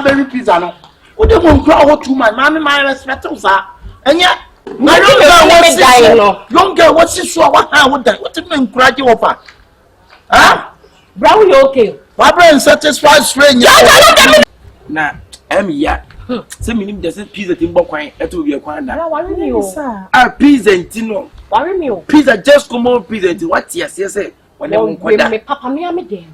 strawberry pizza no. What do you want to my mommy my respect sir. And yet I don't get what's this so what do you mean crack you over? Huh? Brown, you okay? Barbara satisfied stranger. Nah, yeah. Some minimum doesn't pizza timber quine at to be a quine. Ah, pizza and tino. Worry me. Pizza just come on pizza. What yes, when they won't me papa me am again.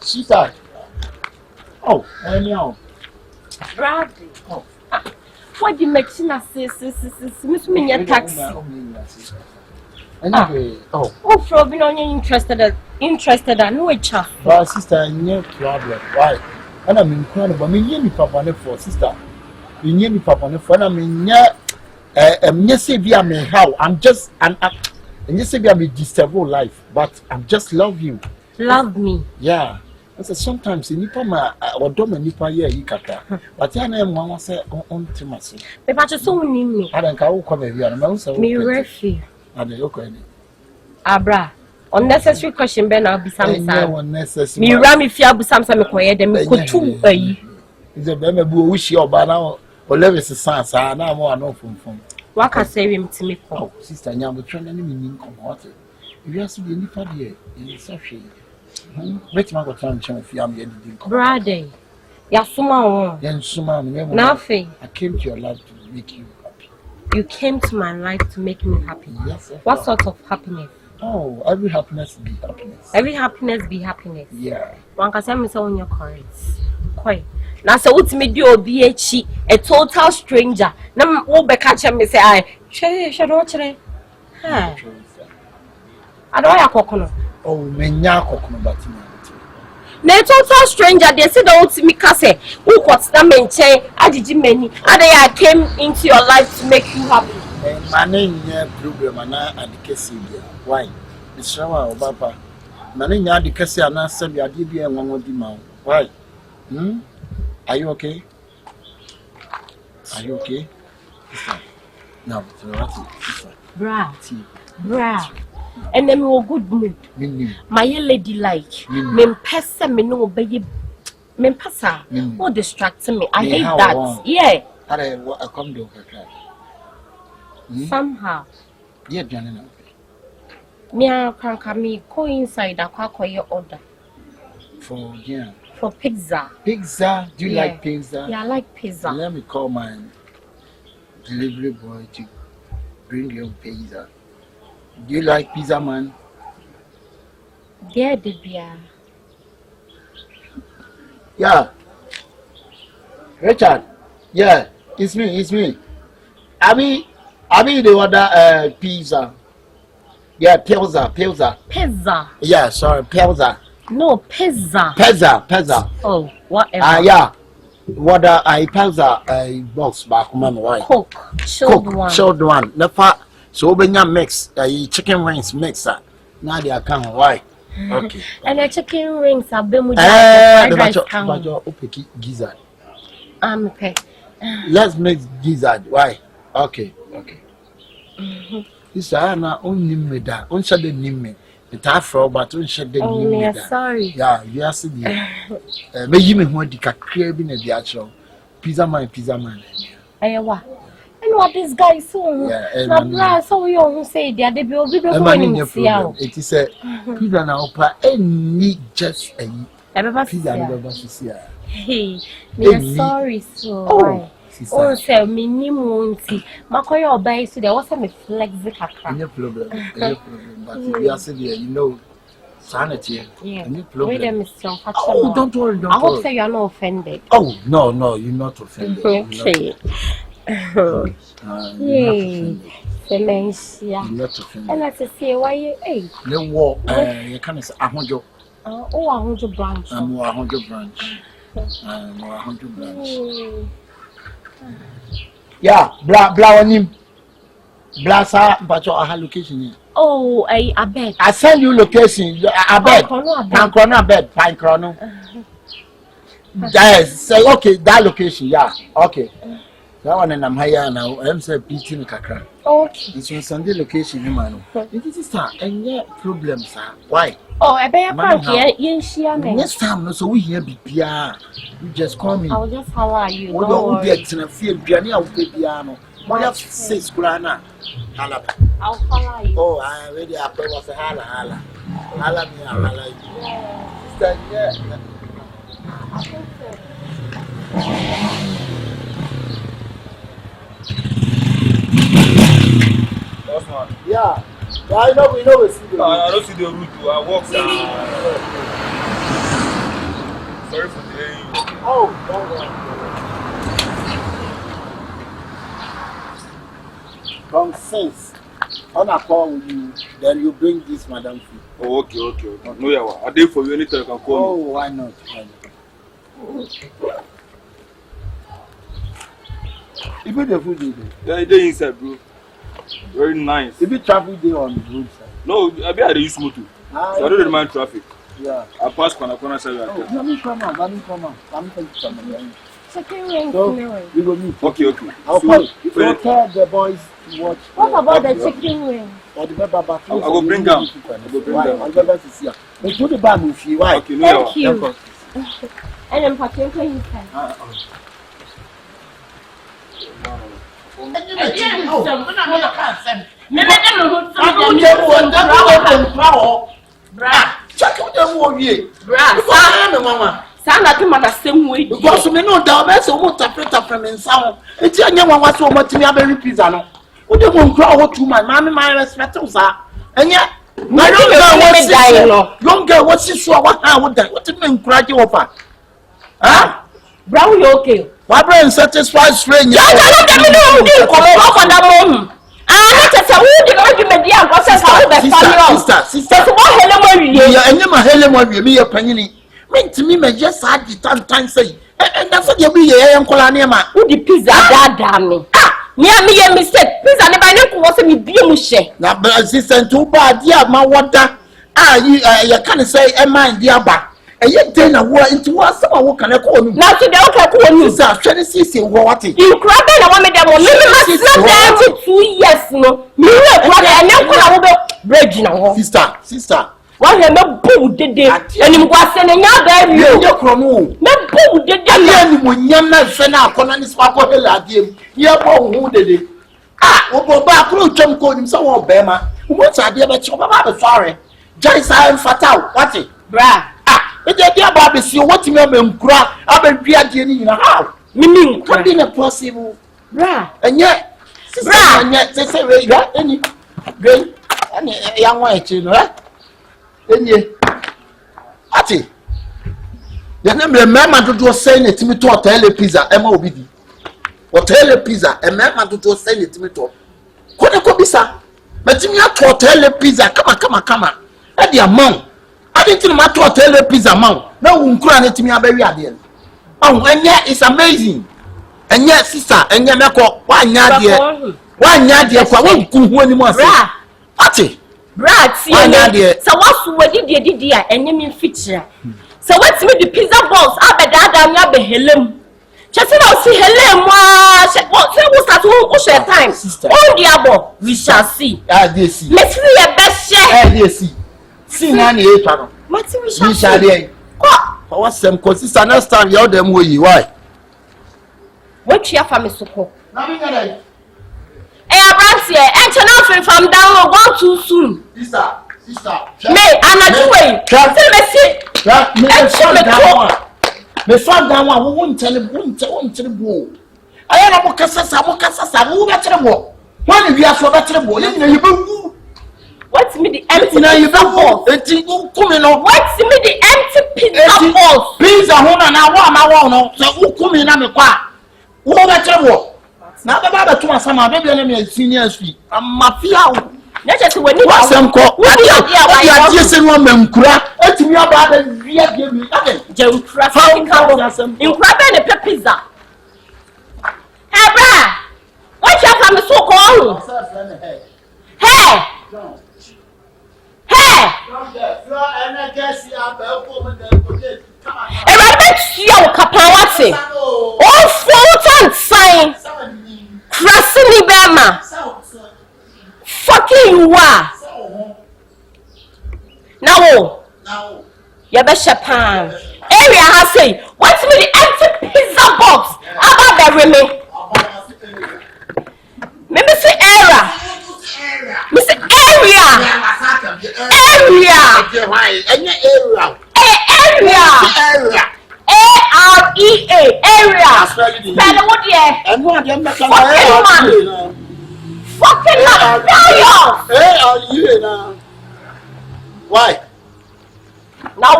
Sweetheart. Oh, anyhow. Bradley. Oh. What do you make Sina say? Miss me your taxi. Anyway, oh, for being on interested, I know each other. But sister, no problem. Why? And I'm incredible. I mean, you papa for sister. You need me papa for. I mean, yes, how I'm just and yes, I may disturb life, but I just love you. Love me. Yeah. I said sometimes in Nipama or Doma Nipa ye Yikata, but I am one say on Timasu. But you so need me. I don't come here and also me refi. Are they okay? Abra. Unnecessary question, Ben. I'll be some unnecessary. Me ram if you have some quiet, then we could too. Is a baby who wish you by now or Levis is sans. I now more no from. What can say him to me? Oh, sister, you have a trend any meaning of water. You have to be any party in such. Wait, my God, I'm trying to find Brady. Yasuma. Then, Suma, nothing. I came to your life to make you happy. You came to my life to make me happy. Yes, sir. What sort of happiness? Oh, every happiness be happiness. Every happiness be happiness. Yeah. One can say me so on your current. Quite. Now, so what's me do BH a total stranger. Nam will be catching me say, I should watch it. I don't have coconut. Oh, menya coconut batting. Na total stranger, they said, oh, to me, Casse, who what's the main chain? I did many. And I came into your life to make you happy. My name is problem, and I case why? It's Rawa or Papa. My name is the case, and I said, I did be a one of the mouth. Why? Are you okay? Are you okay? No, Bra. And then we were good mood. My lady like me pesa me no obey me pesa. What distracts me? I hate that. Yeah. I come to somehow. Yeah, Janina. Me can come go inside a quack order. For pizza. Pizza? Do you like pizza? Yeah, I like pizza. Let me call my delivery boy to bring you pizza. Do you like pizza, man? Yeah, Debia. Yeah. Richard. Yeah, it's me. Abi, they order pizza. Yeah, pizza. Pizza. Yeah, sorry, pizza. No, pizza. Pizza. Oh, whatever. Yeah. What I pizza box back man why? Coke. Chilled one. Never. So when you mix chicken wings mixer. Now they are coming. Why? Okay. And the chicken wings are been with gizzard. Okay. Let's make gizzard. Why? Okay. This na only me da. On shade nime. It afro but on shade nime da. Sorry. Yeah, you are seeing. Me yimi ho di kakra bi na di acho. Pizza man. Ayewa. And what this guy so? Yeah, so you won't say that they will be problem. It is a pizza now, but any just a pizza. Hey, me sorry, so. Oh, say minimum. Makoyo obey so there was some flex the kakra. No problem. But we are saying you know sanity. Yeah. No problem. Wait a minute, oh, don't worry. I hope so you are not offended. Oh, no, you're not offended. Okay. Yay, dementia. And I say, why you the war, you can't say a hundred. Oh, 100 branch. I'm 100 branch. Yeah, blah on him. Blassa, but your location. Oh, I bet. I send you location. I bet. Pine Chrono. Yes, say okay, that location, yeah. Okay. That one and I'm higher now. I'm saying PT Kakra. Okay. It's on Sunday location, man. It is sir, and yet problems, sir. Why? Oh, I better park here. Next time, so we hear BPR. You just call me. I'll just holler you. What do you get in a field? Piano, piano. What else says Grana? I'll holler you. Oh, I already applied was a hala. Hala me, hala you. Yeah. Yeah, I know we know it's the I don't see the route to I walk down. Sorry for delaying you. Oh, don't worry. From since on a call with you, then you bring this madam food. Oh, okay. No, yeah, I did for you anytime you can call me. Oh, why not? Even the food you Yeah, they inside, bro. Very nice. If you travel there on the road side. No, I be at the use motor. So I don't mind traffic. Yeah. I pass corner side. Oh, let me come out. Second ring. So, we go meet. Okay. I'll call you. So tell the boys to watch. What about the chicken wing? Or the baby back. I go bring them. I'll go back to see her. But put the bag with you. Why? Okay, no. Thank you. And then Patrick, you can. Sana to man same way. Because me know that me so mo tapeta from inside. Enti anya wan waso mo timi aberi pizza no. Wo de mo nkra ho too man. My respect us ah. Anya na young girl what she so what ha wo dan. What me nkra je wo fa. Ah? Brown you okay? Why brain satisfied strange. No, come on for that mom. Ah, let us say who the argument dia go say how the family. Sister. So what hele mo wiye? Yeah, anya ma hele mo wiye me ye panyini. Me me just had the time say. And that's what you be here nkola ne ma. Who the pizza dada me? Ah, me ye mistake. Pizza ne ba ne ko say me bie mu hye. Na assistant too bad dia ma water. Ah, you can say e mind dia ba. Eye dey na wo into what some wo kan e ko nu. Na so dey o ka ko nu. Sister, twenty six wo what? You cry be na wo me dem o. Me ma 2 years no. Me we cry be na ko na wo be bridge na ho. Sister. Why me bow dede enim kwa se na nya ba wi o. Ye kromo. Me bow dede na ni mo nyam na fe na akona ni spa ko hela adiem. Ye bo hu dede. Ah, wo bo ba kro twam ko nim se wo be ma. Wo ta de be che ba be sorry. Jai sa en fatal. What it? Bra. E dey dia ba be si what me me nkura abadua de ni nyina how? Mimi nkura. Can be possible. Bra. Enye. Bra. Enye se we ya eni. Gbe. Ani ya nwa echi no eh. Enye. Ati. Ya na me mama dodo say na timi to hotel pizza e ma obi di. Hotel pizza e mama dodo say na timi to. Ko ne ko bisa. Matimi ato hotel pizza kama. E dia man. I didn't matter hotel pizza man. Na wo nkura na timi abawi ade. Oh, enye is amazing. Enye sister, enye meko wa nya de. Wa nya de kwa wo nku hu ani mo ase. Ati. Bra ti e. So what so didi a enye mi feature. So what me the pizza balls abedada mi abehelem. Chese na si helem wa. What say we start to share time. On the abo we shall see. Ah, they see. Let's see your best share. They see. See na ni e pa no. Mati we We shall shall see. dey. For what some sister next time you dem we why? What you for me support? Na me get Abrantie, and from down one too soon. Sister. Me, another Tell me see. Me found that one. We won't tell you. I am a Mokasa, who better more. When we are so better more, you What's me the empty now you pizza balls? What's me the empty pizza balls? Pizza hona na wa no. So who come in na me kwa? Who better more? Na baba to asama baby na me senior street. Mafia o. Na just when you wasem ko. Adi adi se no mankura. Etimi aba da via bia mi. Je nkura fa nkura be ne pizza. Bra. What you have me so call? Hey. Everybody see your kapawati. Oh, full time sign. Krasini Bama. Fucking you are. Now, Yabeshapan. Area has say, what's with the empty pizza box? About the remain. Maybe say area. Miss area. Area. Area. A-R-E-A. Area. Spell what yeah. Fucking man. Why? Now,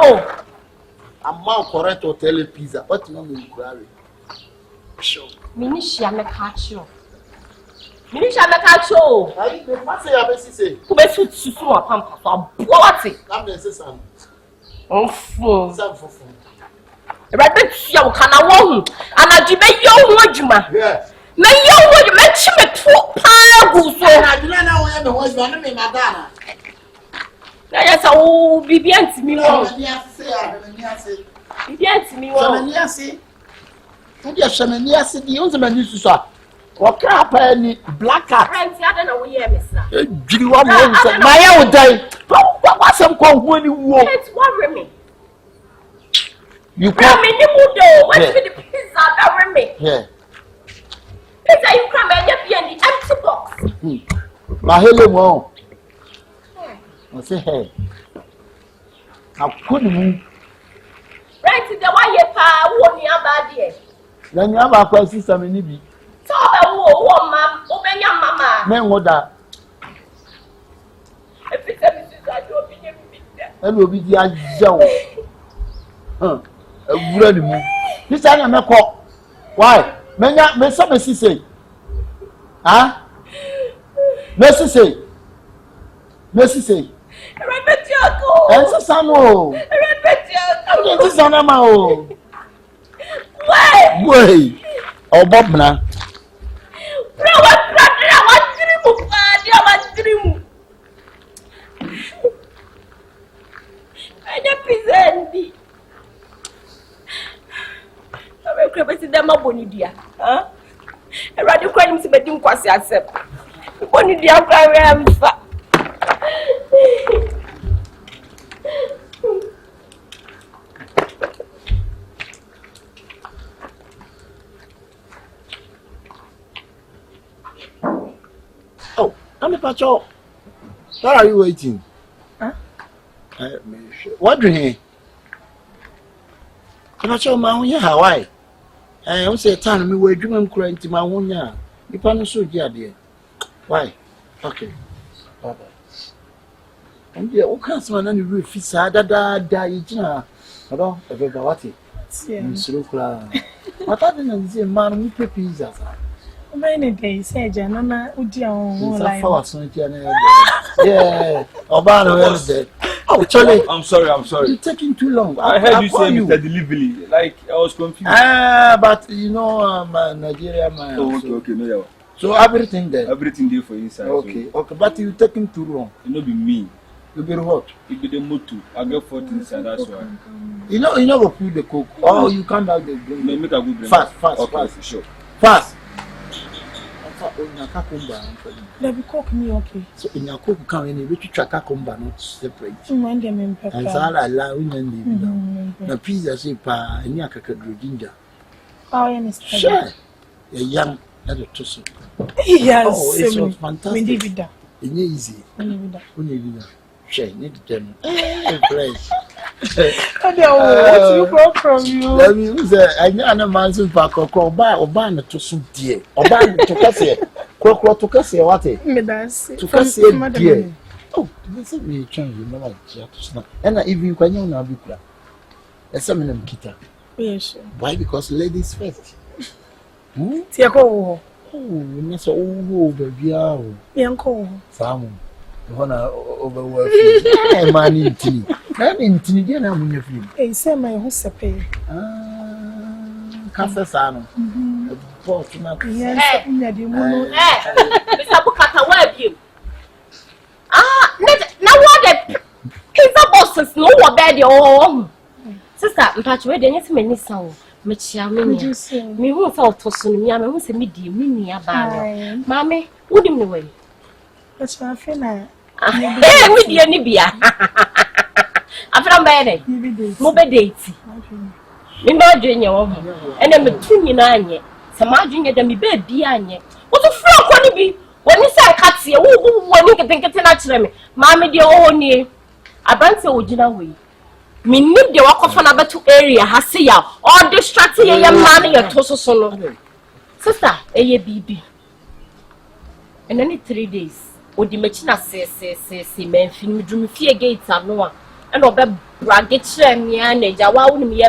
I'm more correct to tell you pizza. What you mean, Gravy? Sure. Minisha Mekacho. Minisha Mekacho. I must say, I say, who be susu a pampa for what? I'm the system. Oh, fool. Some for fun. Rabbit, you can I want, and I do make your word, Yes. May you would mention me to Pagus. I do not know where the was one of me, Madonna. Yes, I will be bien to me. Yes, Me, yes. Yes, yes, the ultimate news to stop. What crap any black cat? I don't know where Miss. Do you want my own day? What's some call when you walk? It's worry me. You come in the mood, what's with the pizza that me? Yeah. Pizza you come and be in the empty box. My hello, mom. I say, hey, I couldn't. Right to the way you pa won your body. Then you have a question, some in it. So, ma'am, open your mama. Men, what that? If it's a Mrs. I don't be him. And will be the Joe. A ready move. This time, I'm a cop. Why? Men, may some say, huh? Mercy say, Mercy say. And so, son, oh, this is an amount. Wait, oh, Bob, now. Oh, I'm a patrol. Where are you waiting? Huh? What do you? I'm not sure my own Hawaii. I also say, time me were dreaming crying to my own yard. You can't shoot your dear. Why? Okay. Bye bye. And yeah, what can't man and you refuse? Da you know, what it? What I didn't say, man, we pay pizza. Many days, say, Janana, yeah, Obama, oh, Charlie, I'm sorry. you're taking too long. I heard you say Mr. Delivery. Like, I was confused. But you know, Nigeria, man. Oh, okay, no, so everything there. everything there for inside. Okay, So, okay, but you're taking too long. it not be me. You be what? It be the motor. I get 14 inside, that's why. You know, go put the coke. Oh, you can't have the drink. Make a good Fast. Okay, sure. Fast. Let me cook me, okay. So in your cook, can you reach Chakakumba not separate? Mind them in pepper. And so I allow women the pizza say pa and Yaka ginger. Oh, yes, Sure. A young little tussle. Yes, oh, it's so fantastic. It's easy. Share, need to tell me. Place. What do you want from you? Let me say, I know a man's back or call by or ban to some dear. Or ban to Cassia. Croc to Cassia, what it? To Cassia, dear. Oh, this is me change, you know, and even when you're not big. There's some in them kita. Yes. Why? Because ladies first. Tiago. Oh, that's all baby. Yanko. Sam. Overwork. Man, intimate. I'm intimate. I'm in your film. Hey, say my who's a pay. Casasano. Yes, Mr. Bukata, where have you? Now what the pizza bosses know what bed your own. Sister, but where didn't many sound. me chia me who thought to soon me am who say me di me nia ba no mame wodi me we that's my friend me di ani bia afra mbere mo be date me ba dwenye wo ene me tu nyina anye se ma dwenye da me ba bia anye wo to fra ko ni bi woni sai katie wo woni ketenkete na kire me mame de wo ni abante ogina we me nim de wakofa na beto area ha se ya all distract ye ma na ye to so no sister eye bibi and then 3 days odi machi na se men film drum fie gate ano a and obe brage kire me anaja wa wo nim ye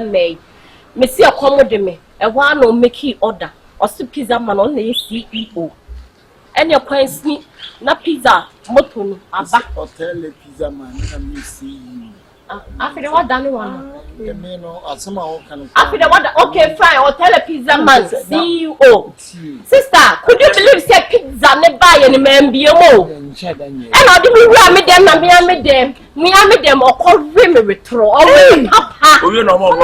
me si akomo me e wa na o make order o si pizza man on na ye CEO and your kwansi na pizza moto no aba hotel pizza man na me CEO after what done one me no asema o kan after what okay fine hotel pizza man CEO sister could you believe say pizza ne buy any man bi mo and I didn't me dem okore me retro already papa owe no mo me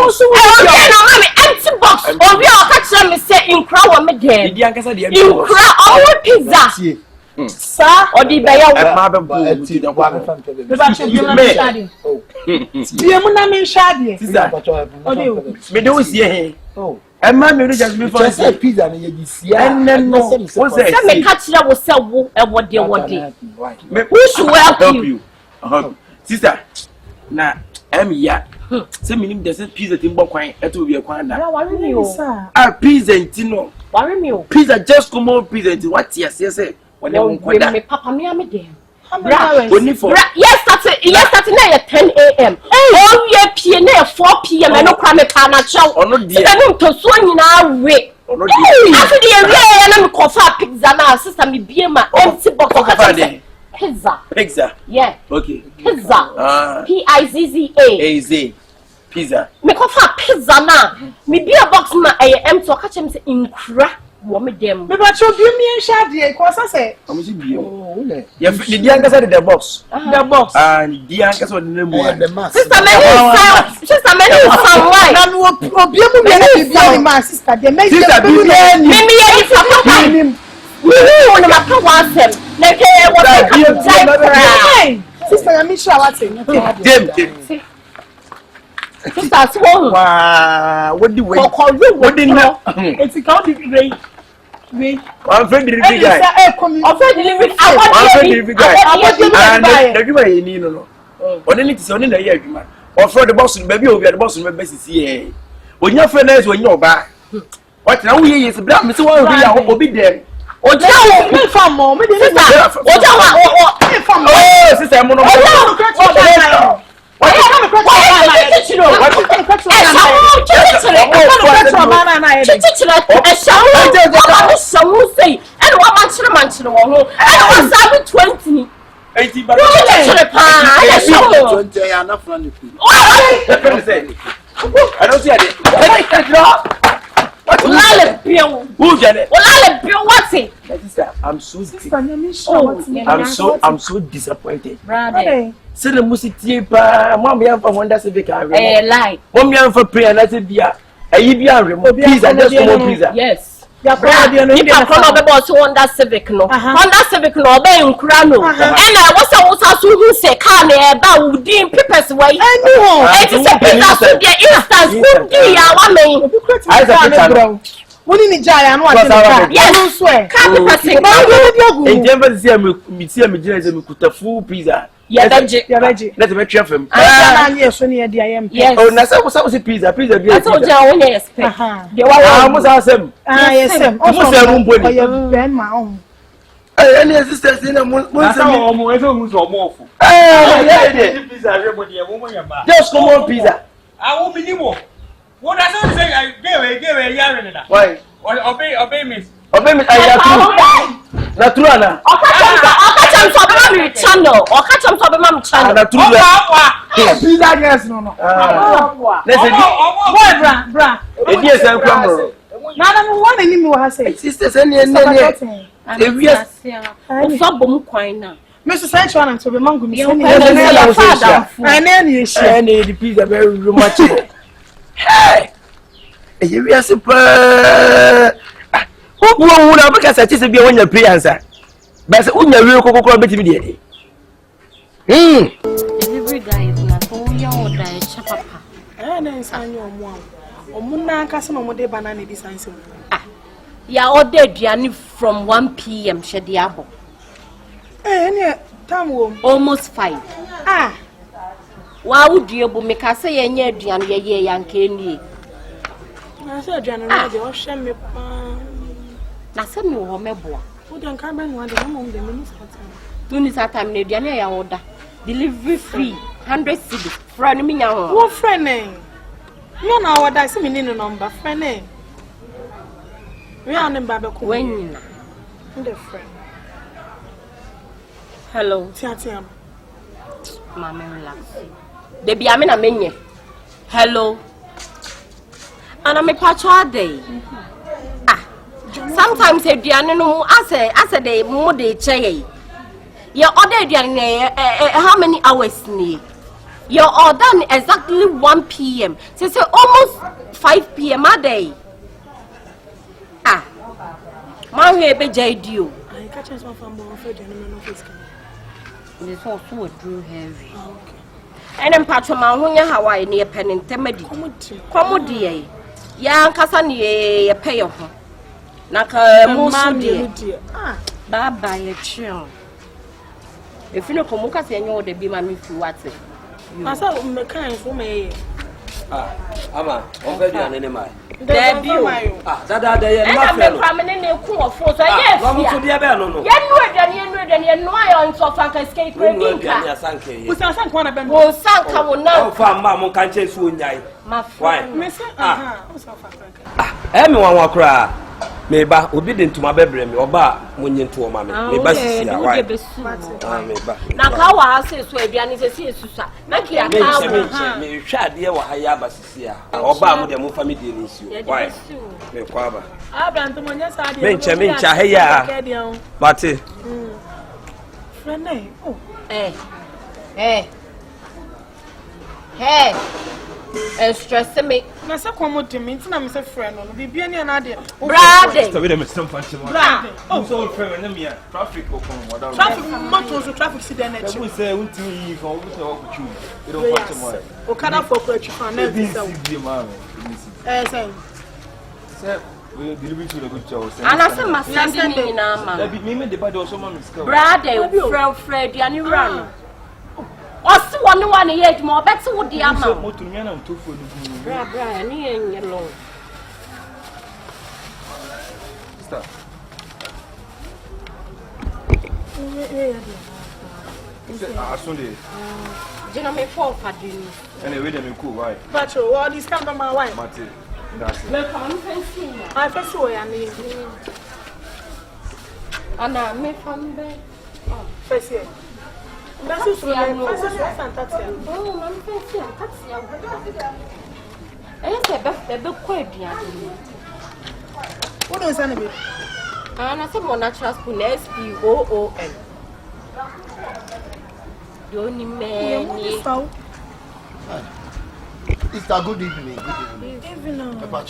empty box owe o ka kire me say inkra wo me dem di ankasa de inkra all pizza sir odi be ya wo ma be bo ti da kwa me ba che bi na shade bi mu na me shade me de wo sie he e ma me do just me for say pizza na ye di sia no wo say me ka kire wo say wo e wode me who should help you sister na ya say minim de say pizza tin bo kwan eto bi e kwan da worry me o pizza ntino worry me o pizza just come on pizza nti what yes say when you kwada me papa me am dem only for yes start na 10 am oh we pie na 4 pm e no kwa me pa na chew ono die e no to so nyina we ono die afi de we na me kofa pizza na sister me bie ma empty box pizza yeah okay pizza pizza pizza me kofa pizza na me bie box na empty o ka chem say inkra wo me dem me ba cho bi mi en shade ko sa say amusi bio ya di ankasa de the box and di ankasa de nemu sister me ni why na no obi mu me na bi ma sister de me sister bi me ye papa me who na papa wansem na ke wo ka sister na me sure what dem sister so wow what the way what the no it's count the we I'm friend delivery guy delivery guy and the guy you no only need to say only na here adwuma or for the boss baby obi the boss me best see eh onya finance onya oba what na we yes bra me say one obi ya obi dem oja wo me fam mo me dey oja wa me fam oh sister mo no I'm so disappointed. Say the music pa mom ya for Honda Civic lie mom ya for prayer na say bia ayi bia remo pizza just come pizza yes ya kwa dia no dia kwa no be boss Honda Civic no be nkura no and I was so who say car na e ba wudin papers way it is a pizza so dia instance who dia wa me I say woni ni jaya no ate yes swear car papers in Denver see me gina say me kuta full pizza ya beje let's make sure fam na anye so ne dia yem oh na say pizza bi so ja won expect de wa mo sa sem yes mo say mo mboni ya ben ma on any assistance in mo say mo efe mu so mo ofu yeah pizza re mo de mo ya ma just come on pizza awu minimo what does it say gewe yare ne da why obey me aya na true ana okacham so be my channel na true pizza guys no let's boy bra e die san kwa mo na no one ni mi wa say sisters any e wias so bom kwan na me so say chwana to be mangu mi say ya father na ni e the pizza very much hey You are super. Who would have because I just be on your pre answer? But when you will cook a bit of it. Delivery guy is not all your chapa. And then sign your mom. Or Muna Casino Mode banana designs. Ya ordered Diani from 1 p.m. Shediabo. Eh, time Almost 5. Ah. Why would you make us say any Dian ye and Kenny? I said, January, or shame me. Nasa me or mebo. Who don't come and want the moment the minister. Tunisa time ne Diana order. Delivery free. 100 cities. Friend me now. Who friend name? You know what I see me in a number, friend name. We are in Babako. When the friend. Hello. Tiatiam. Mamma relax. Baby, I'm in a menu. Hello. And I'm a patch all day. Sometimes a Diana, I said, a mode chay. Your order, Diana, how many hours near? You're all done exactly 1 p.m. So it's almost 5 p.m. a day. My baby JD. I catch us from Bonford and office. This also drew heavy. And then Patroma, when you're Hawaii near Pen and Temedi. Commodie. Young Cassani, a pay of her. Naka, dear. Bye a chill. If you know Comucas and you're the beam, I'm if you watch it. I saw the kind for me. Ama, already an enemy. There be that day, I'm prominent in cool force. Yes, I'm to the Abel. You know, I on so far escape. Who sounds one of them? Oh, Sanka will not find Mamma can't chase soon. my friend. Miss, Everyone will cry. Maybe obedient to my bedroom or bar when you're to a mammy. Maybe now, how I say, so Diana is a sister. Make you me shad dear or Hayabasia or bar with them family dealings. Why? Quaba. I've done to my yes, I Mincha, but friend name. Oh, hey. And stress me. na se komo to me na me se friend no be bia ne na de Brade. so we dem still punch him. Brade. Oh, so friend na me traffic go come wada. Traffic motor so traffic see there na chi. We say unti yi for we say walk chu. We don't punch him. O kada for kwa chi fan na be so. Say we deliver to the good job. And I say my sending me na ma. Me the bad also man skill. Brade, Fred, you any run. Osi one here more better with the amount. Motor me na to for the. Bra, ni en yellow. Stop. Sunday. Jina me fall for you. Anyway, them cool, why? But all this come my wife. Mate. That's it. Me come fancy. I first so ya ni. Ana me come be. First here. That's it. First taxi. Oh, I'm fancy taxi. Eh, be quite bien. What is that be? And I said more natural spoon SPOON. The only man. It's a good evening. Evening. About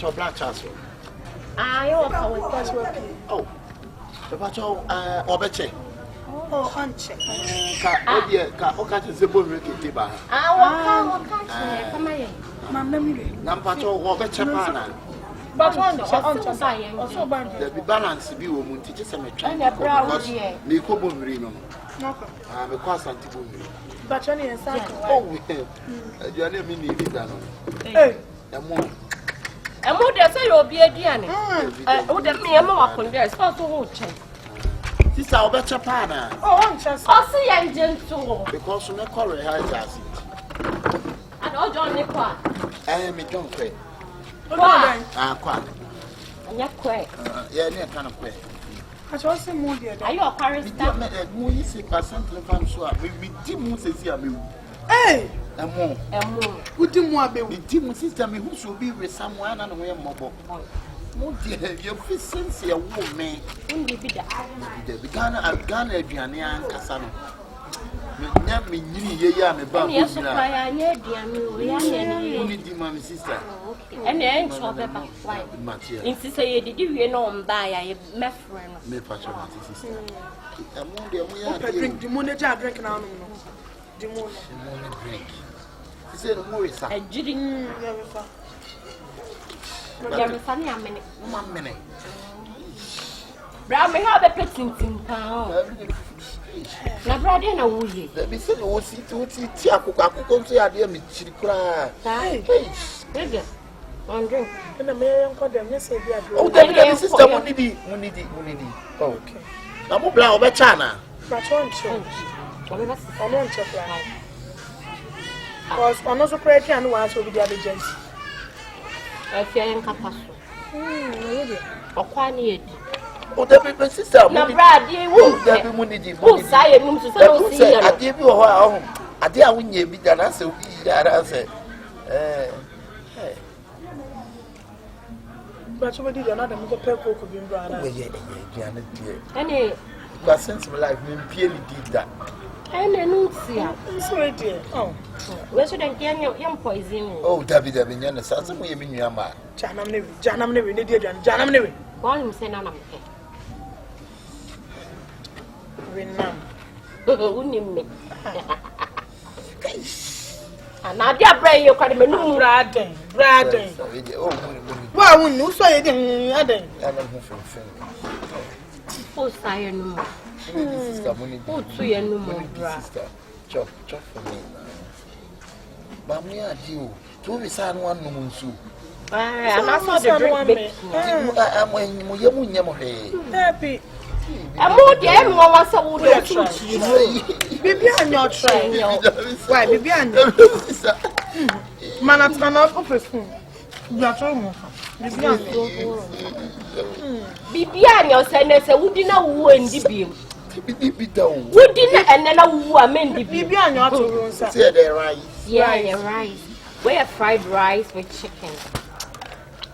your black chassis. I was Oh, about your Obeche. Oh, uncheck. Catch is a bull rickety bar. Nampacho Obeche Pana. But one also The balance be woman teaches a metric. and a brown dear. Nicobo Rino. I'm a cross antibo. But only a sack. Oh, you are never need it. Hey, And more. And what they say you'll be a Diana. Oh, the me and Mark on there is also check. This is our better partner. oh, uncheck. Oh, see, I'm gentle. Because you make Corey has And all John Nicola. I am a John Quay. Quack. And you're quick. Yeah, near kind of quay. I just say more dear. Are you a Paris stamp? More easy percent of so we Tim says here. Hey, And more. who did more be The team system who should be with someone and we're mobile. Oh dear, your face a woman. Only be the The Ghana Adriana and Cassano. Me nyini ye me ba. Yes, I need the My sister. and then shop pepper. Why? Matia. Insist you did you know buy a friend. Me patch my sister. Drink the money jar drink now. The money drink. He said more is a jidding. You're funny a minute. 1 minute. Brown may have a petting town. Na brother na wuye. Be say no see to ti akoko so ya de me chiri kra. Hey. Big. On drink. na me enko dem yes e bia Oh, the sister munidi. Oh, okay. Na mo bla obe cha na. Ba choncho. Ono nche plan. Cause ono so pray ti anu wa so bi dia be gent. Afia en kapaso. Really. Okwa ni edi. Oh, the sister. Na brother wu. The munidi. Who say num so no see ya. Ade bi ho a ade a wonye bi da na se wi ya ra se. But somebody did another make a pair cook of him, brother. Any because since my life, me purely did that. any no see ya. So dear. Oh, We shouldn't get young poison. Oh, David, David, some way in your man. Janam never, Janam never. Call him say none. Winam. Unim. And now dear brain you can be no Brother. Oh, Well, when you saw it, I don't Who say no more? sister, money. Who to you no more? Sister, chop for me. Mammy, I do. Two is on one woman soup. And I saw the drink big. I'm when you happy. And more than one was a wood. Baby, I'm not trying. Why, baby, I'm not. Man, I'm not office. You are trying. Bibian, your senders, who didn't win the beam. Who didn't and then a woman the Baby, I'm not to say the rice. Yeah, rice. We have fried rice with chicken.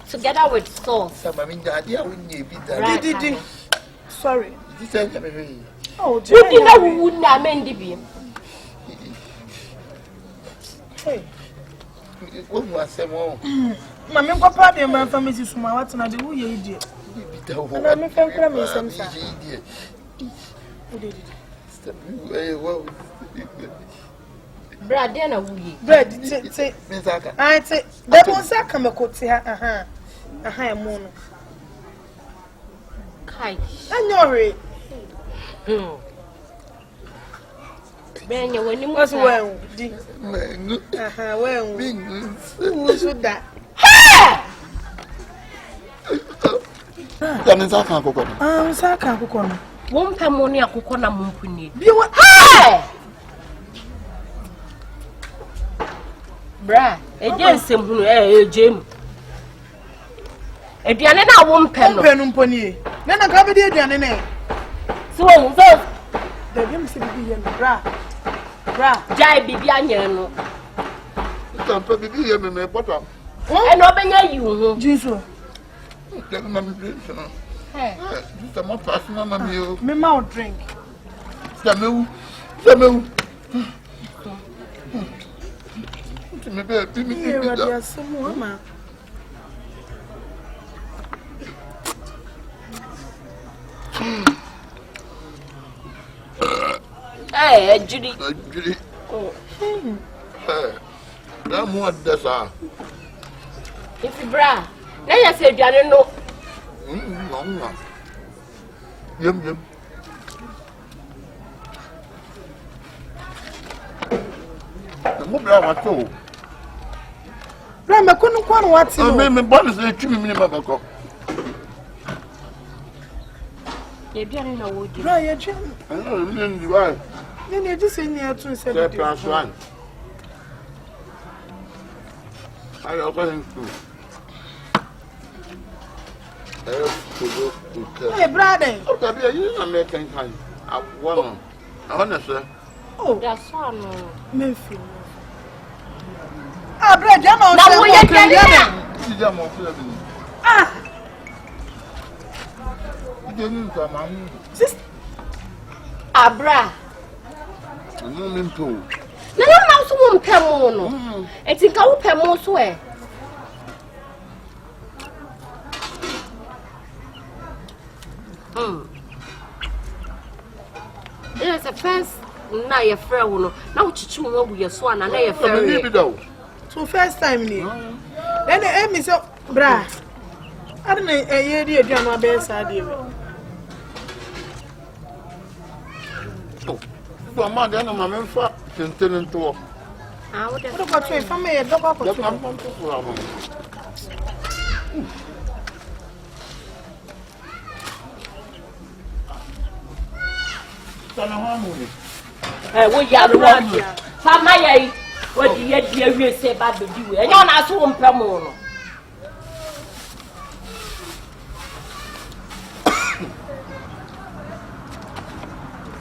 Together with sauce. Some I mean, the idea wouldn't be that. Right. Sorry. This is me. Oh, Who didn't who wouldn't mend the beam? Hey. What was some more? Mamma, papa, the man from Mrs. Sumawat, and I do you idiot. And I'm a fan from me some Well, Brad, then a wee. bread. I say, that was a come a coat here. Aha, moon. Kai. I know it. Ben, you when you Was well. Aha, well, who should that? Saka Cocono. Won't come on your coconut mumpuni. You what? Bra, against him, Jim. A Diana won't pen Pony. Then I covered the Diana. So, the game seems to be bra. Jai Bibiano. Don't put the year in my bottom. And open you, Jesus. Just a more personal meal. Me mouth drink. Samu. Here, there's some woman. Hey, Judy. I'm what that's all. If you bra, then you said, I don't know. Yum. The mobile was so. Grandma couldn't quite watch I mean, bonus is 2 minutes ago. You don't know what you Right, Jim. I don't know why. Then you just in here to say, Plus one. I also think too. Hey, brother. Okay, you didn't American kind. I want to say. Oh, that's one. Memphis. Ah, bread, you're not Now, we are getting Ah, Abra. Momento. Na na so wo mpemo no. Enti ka wo pemo so e. It's a first na your friend no. Na wo chichi wo bu yeso ana na your friend. So first time ni. Then me say bra. I don't know ye dey aduan be sa dey we. So ma dey na ma me fa tenten to. Ah, what the What about for me do ko Ya kan pon to fura mo. Sana ho mo ni. Wo ya ro wa. Fa ma ye. Wo di ye di awie se ba be di we. Enyo na so wo mpemo no.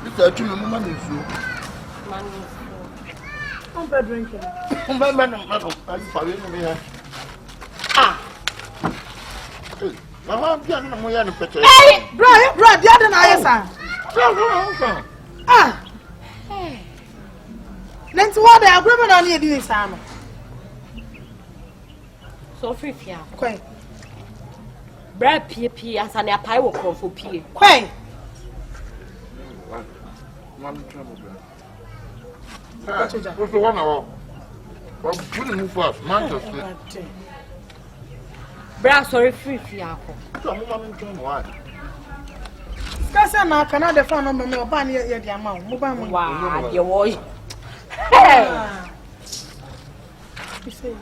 Ita tu me mama ni su. I'm bad drinking. Ah. Mama, bia na mo ya no pete. Hey, Bro, the other na yesa. Ah. Then to what the agreement on you doing Sam? so free fia. Quay. Bra pie asa na pai wo konfo pie. Quay. Mama trouble bra. What's the one now? Well, put it move fast. Manchester. Bra sorry free fia ko. So mama in trouble why? Skasa na kana the phone number me oba na ye di ama mo ba mo. Wow, de wo. Hey. You say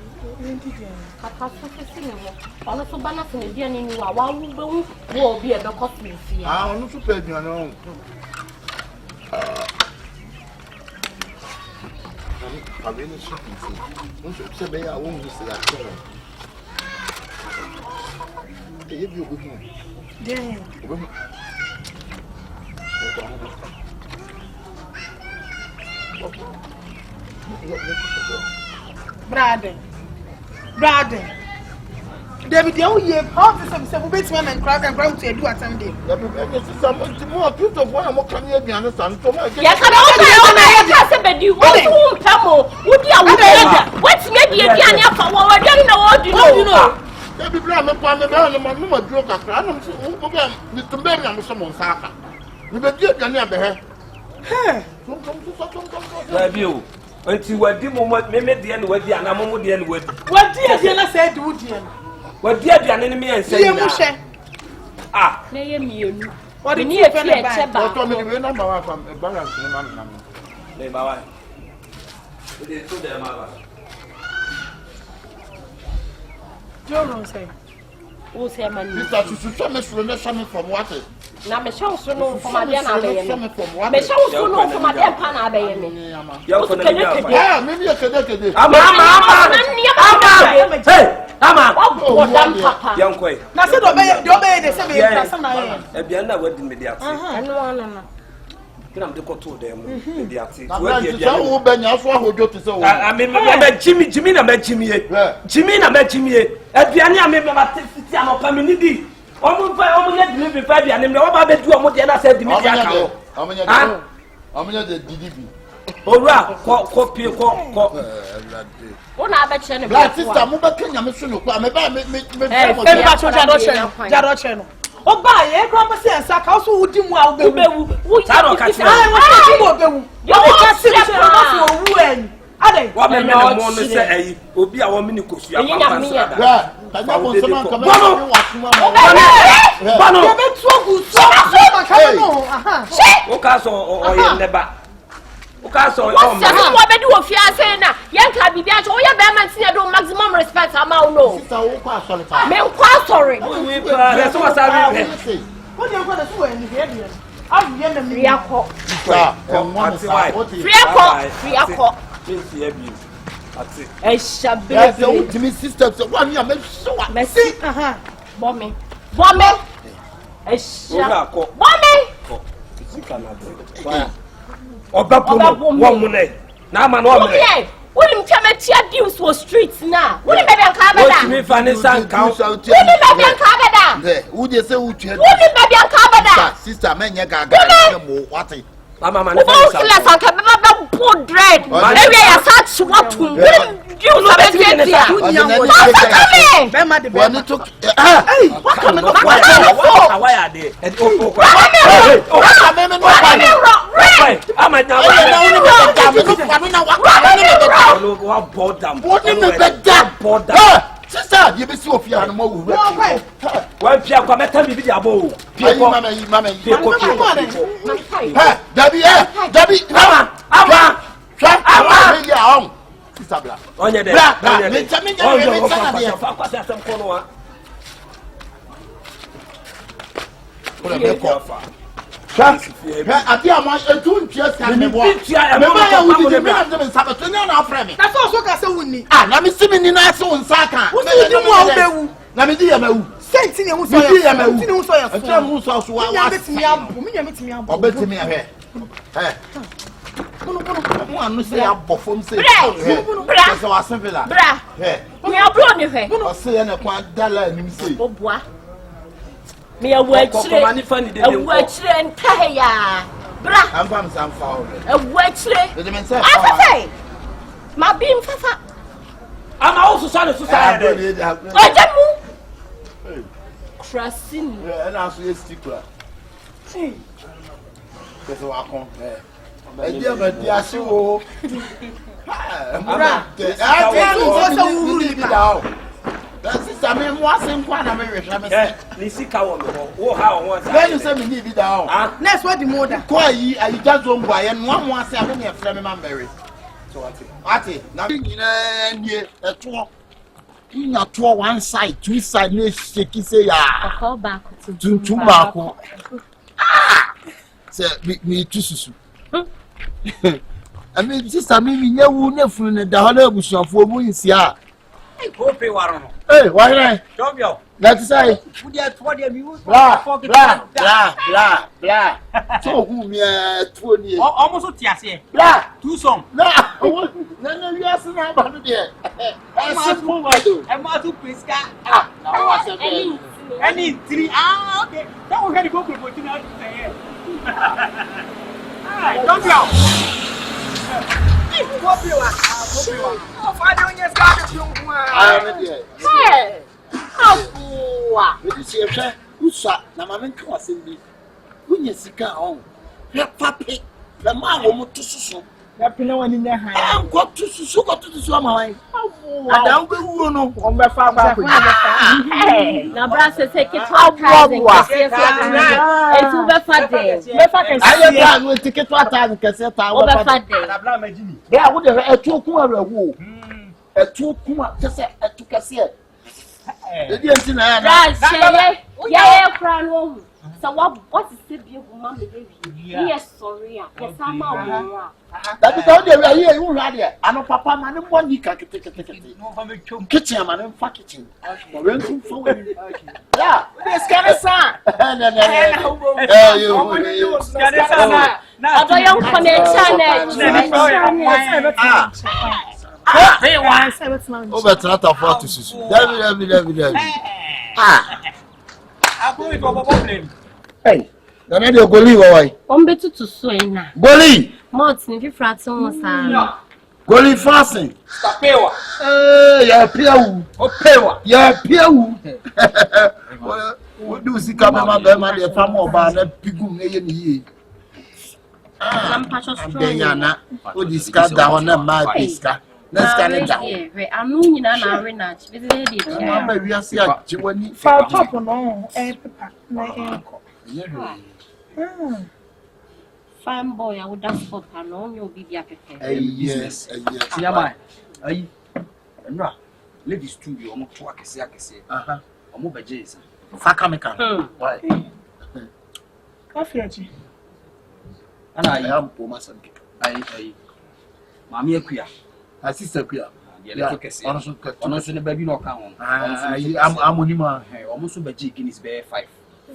you did it. Kaka so se ni mo. Ono so bana se ni dia ni wa wa wu be wu wo obi e be ko fia. Ah, onu super aduan no. Akabenezer. Não sei bem aonde você lá. Ele viu o buquinho. Damn. Brother. David, you hear how to say we bet men and crack and ground to do at some day. Ya be some more people one more can you be understand to my. Ya ka o na ya ka se be di wo so mpamo. Wo di a wo da. What me di e di anya fa wo wadani na wo di no. David bra me kwa me ba no ma duro kakra no so wo be mi tumbe mi am so mo nsaka. Mi be di e di anya be he. Hey. Baby o. Enti wadi mo me de na wadi ana mo de na wadi. Wadi e di na say di wudi en. Wadi aduane ne me ense Ye mu hwe. Ah, Na ye mienu. Wadi Ni e fie che ba. To me be number 1 from balance no na. le baba. Ode to de ma ba. Jono say. O se ma ni. Mr. Susu me sure na shame from what? Na me show so no for ma dia na be ye me. From what? Me show so no for ma dia pa na be ye me. Ya ko na bi afa. Ah, me me kede. Ama. Hey, ama. Wo dam papa. Yankoi. Na say do be de say be person na ye. Ebia na wadi me de ate. Eno ana na. Kina me de ko to dem me de ate. Na wo be nya so ahojo te se wo. Me Jimmy na me Jimmy. Jimmy na me Jimmy. Aduane a me ba te fiti am pa me ni di. Omo ye delivery fa aduane me wo ba be du omo de na say dimi aka wo. Amanya de DDB. Owura ko pie ko. Wo na ba che ne be. Black sister mo ba kenya me so no kwa me ba me E ba cho jado che no. O ba ye ko ba se ensa ka so wudi mu a wo be wu. Wo Sa no ka che. Ai wo se mo be wu. Yo Wo wo ka se se se no so wu en. Ade. Wa me no mo no se ayi obi a wo me ni kosu ya papa sa da. Bra, tanya ko so man kama Bono. wa kuma mo. Bono. Yo be tuogu so ma ka no. Aha. O ka so o ye neba. O ka so o What's ma. that? What be do of fiance na? Yanka bi bia cho ye be man tin do maximum respect amount no. Sister wo kwa sorry pa. Me kwa sorry. We pa so wa Hey. Wo de ko da so en here de. Awu ye na me. Riako. Sa, on one side. Riako. Please abuse. Ati. E shabe. Yeah, so ultimate sister so one ya me so wa. Merci. Aha. Bomi. E Ora shabe. ko. Bomi. Sika na do. Why? Oba pomo wo mu ne. Na ama no omre. Okay. Wouldn't come at your deals for streets now. Wouldn't be a What me cabada. fani san count. Wouldn't be a cabada. There, who dey say who tell? Wouldn't be a cabada. Sister, men ya gaga mo what? Mama man Who fani still san. as a cabada full dread. Maybe I start what to do something here. What can I Why are they? Sister, you be so fear and more. Well, Pierre, come and tell me the above. Mamma, Debbie, Mama, me a word and Kaya. Bra, I'm from some foul. a word my beam Fafa. I'm also son of society. Crossing. And also a stickler. That's what I come. I that's it. I mean, what's in one American? Then you say me need it down. That's what the mother. Quite, I just don't buy and one more say I'm a friend of Mary. So I think nothing in a tour. In a tour, one side, two side, no shaky say, ah, call back to back. Ah, say me too. I mean, sister, maybe you won't have the other bush of 4 months. Yeah. Hey, why not? Let's say, blah. So, who me 20 almost what you say. blah. Two song. No, you are saying about it. I I'm to Pisca. said, Any 3 okay. That will get a book of what you know. Don't go. Hey, how see a who shot Namaman Crossing. When you see on, Papi, the man will move to Susu. No one in their hand. I'm got to Susu to the summer. I don't go on my father. now brass take it to it's over for days. I will take it to a time cassette over for days. There would have a 2 quarter woo. A 2 quarter to cassette. Yeah, crown. So what is the beautiful mammy baby? Yes, sorry. Yes, I'm out. That is all the way you run here. I know Papa, man, one you can take it. Kitchen, man, and fuck kitchen. Yeah, this kind of son. Oh, that's not a fault to see. Hey, then I go leave away. Better to swing now. Goli, Martin, if you frat on Goli fasten. Yeah, Piau. Yeah, Piau. What do you see coming up? My family about that pigum. Yana, who discussed down on my pisca. Let's get it down. I'm moving on our renach. We are seeing when Far top on fine boy, I would have spot and on your video. Yes, Yama, and ladies to you almost to a say, almost by Jason. Fakameka. Why? Coffee. And I am poor master. I, Mammy Quia, my sister Quia. Honestly, the baby no count. I'm Monima, almost by Jig in his bear 5.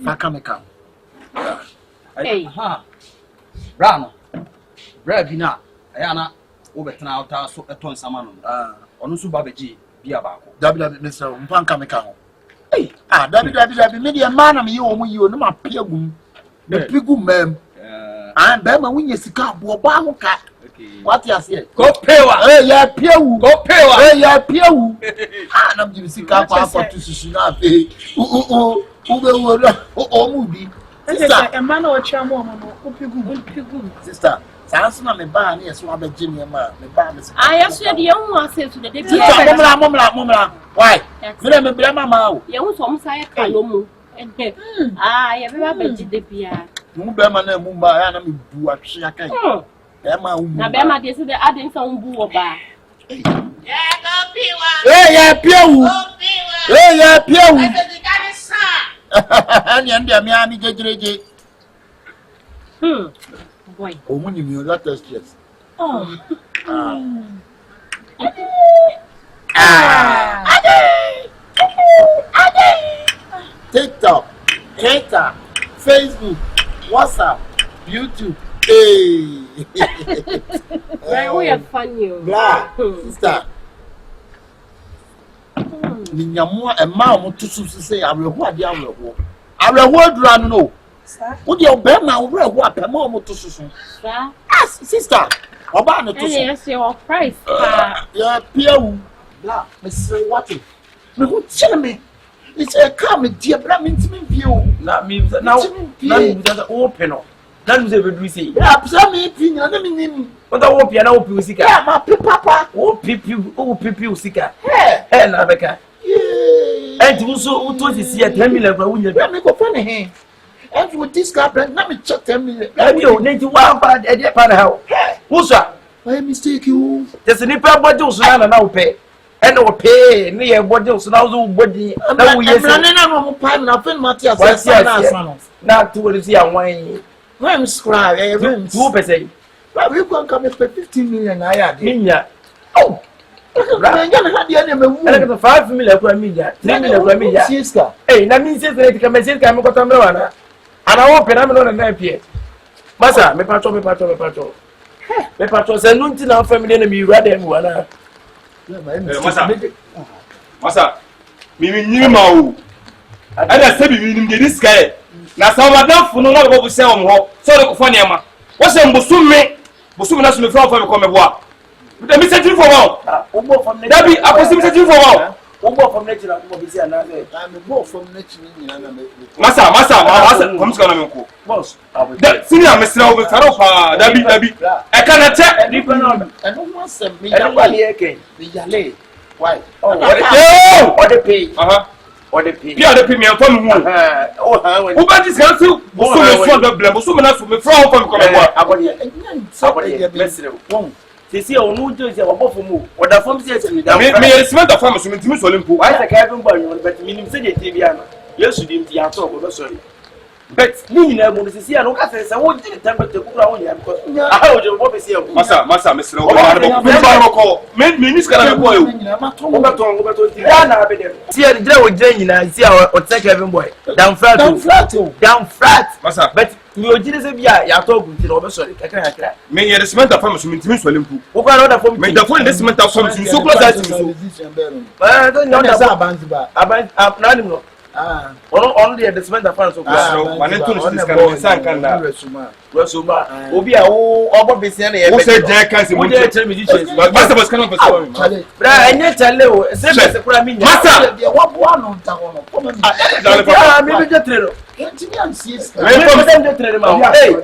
Fakameka. Hey, Brown, Bravina, Ayana, Overton out so a ton salmon. Onusu Babaji, be about Mr. Pankameka. Hey, W. Media man, I'm you, no, my pigum, the pigum, ma'am. And Bama, when you see car, Bobamuka, What you say? Go pay wa. Yeah, pew. Go pay wa. Yeah, pew. I'm going to come for to Sushina. Sister, a man or chairman, sister. Sansa me ba na yeso abeje me ma me ba me. Yes, you the young one say to the day. Mumla. Why? Me bla mama o. You want some say kalomu. You be abeje de bia. Mu be ma na mu ba ya na me bu atwe akai. E ma wu. Na be ma de say the adin fa mbu oba. Yeah, pew. Yeah, pew. Ani me ami jejereje. Boy. Oh, when you let us just. TikTok, Twitter, Facebook, WhatsApp, YouTube. Hey. Right, we have fun you. Blah, sister. Ninyamua a man to say, I will what the hour. I will hold run no. Would you bear my what a moment to soon? Yes, sister. Obama to say, yes, your price. Yeah, Pierre. Blah, Mr. Watty. Me who tell me. It's a come, dear, but I'm intimate view. Not me, now, that's open. None ever do see. Perhaps I'm eating, I mean, but I won't be an open sicker. yeah, my papa. Oh, people sicker. Hey, Nabeka. And also, to see a 10 million when you let me go funny. And with this carpet, let me check 10 million. I will need to one bad at your father. Who's that? I mistake you. There's a nipper body, so I don't pay. And no pay near body, so now body. Now we are running out of time. Nothing, Matthias. Not to see a wine. I'm scribe, a room, 2%. Well, we can come for 15 million. I had. Oh, I got the enemy. 5 million per million, 3 million per million. Hey, that means that come and say, I'm got a marijuana. And I open, I'm not a napier. Massa, me patron. Me patron, and nothing our family enemy rather than one. Massa, me knew Mau. And I said, we didn't get this guy. Na sawa da funu na go se om ho so le ko fani ama wo se mbusume na so me fra fa me ko me boa de mi setin for wow wo bo from ne dabi akosi mi setin for wow wo bo from ne chira ko bi se na se me bo from ne chira nyina na me masa kom ska na me ko boss da senior me sra wo be faro pa dabi e kana che ni pa na e no mo se me ya kwa le ken me ya le why o de pay or the pay. Yeah, the premium from who? Who bought this girl too? So me from the blame. So me not from come. They see on who does your above from who? Or the form says me. Me cement of farmers. Me timi solimpo. I take every boy, but me say TV. Yes, you didn't hear talk. Sorry. But me na mo see an okafe say wo di time to kura won ya because I wo je bo be see masa Mr. Obo me ni skala me boy o beton ti na be dem see e jira wo jira nyina see o take every boy down flat masa but me o jira se bia ya talk nti no be sorry kakra me ye cement of farm so me ntimi so limpu wo kwa no da form me da form cement of farm so close that me don't know that abanziba na nim no on the cement of France. Resuma. Obi a wo obo besi na ye. Wo say je kan se mo je tell me Jesus. Master was kind of person. Bra enye chale o. Se be kura mi nya. Master. Ye wo bo anu nta ho no. Come on. Ah, me be je trero. Continue am sis. Me be je trero ma. Hey.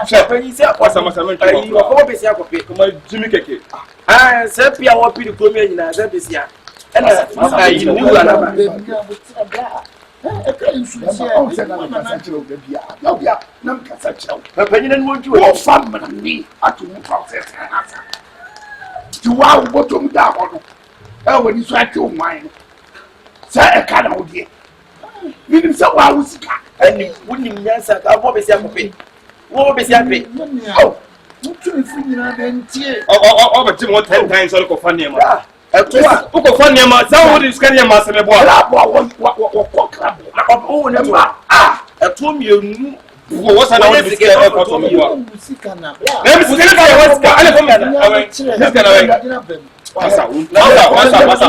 Chef, ni se akwasa masa me. Ai, wo ko besi akope. Kuma Jimmy keke. Ah, se pia wo pi ko mi nyina se besi a. And I you knew that. Uko fanya nyama zao udi skani ya maseme bwa o ne bwa eto mienu wo wasa na udi skani kwa to bwa na msikani kwa wasa ale kwa msikani we masa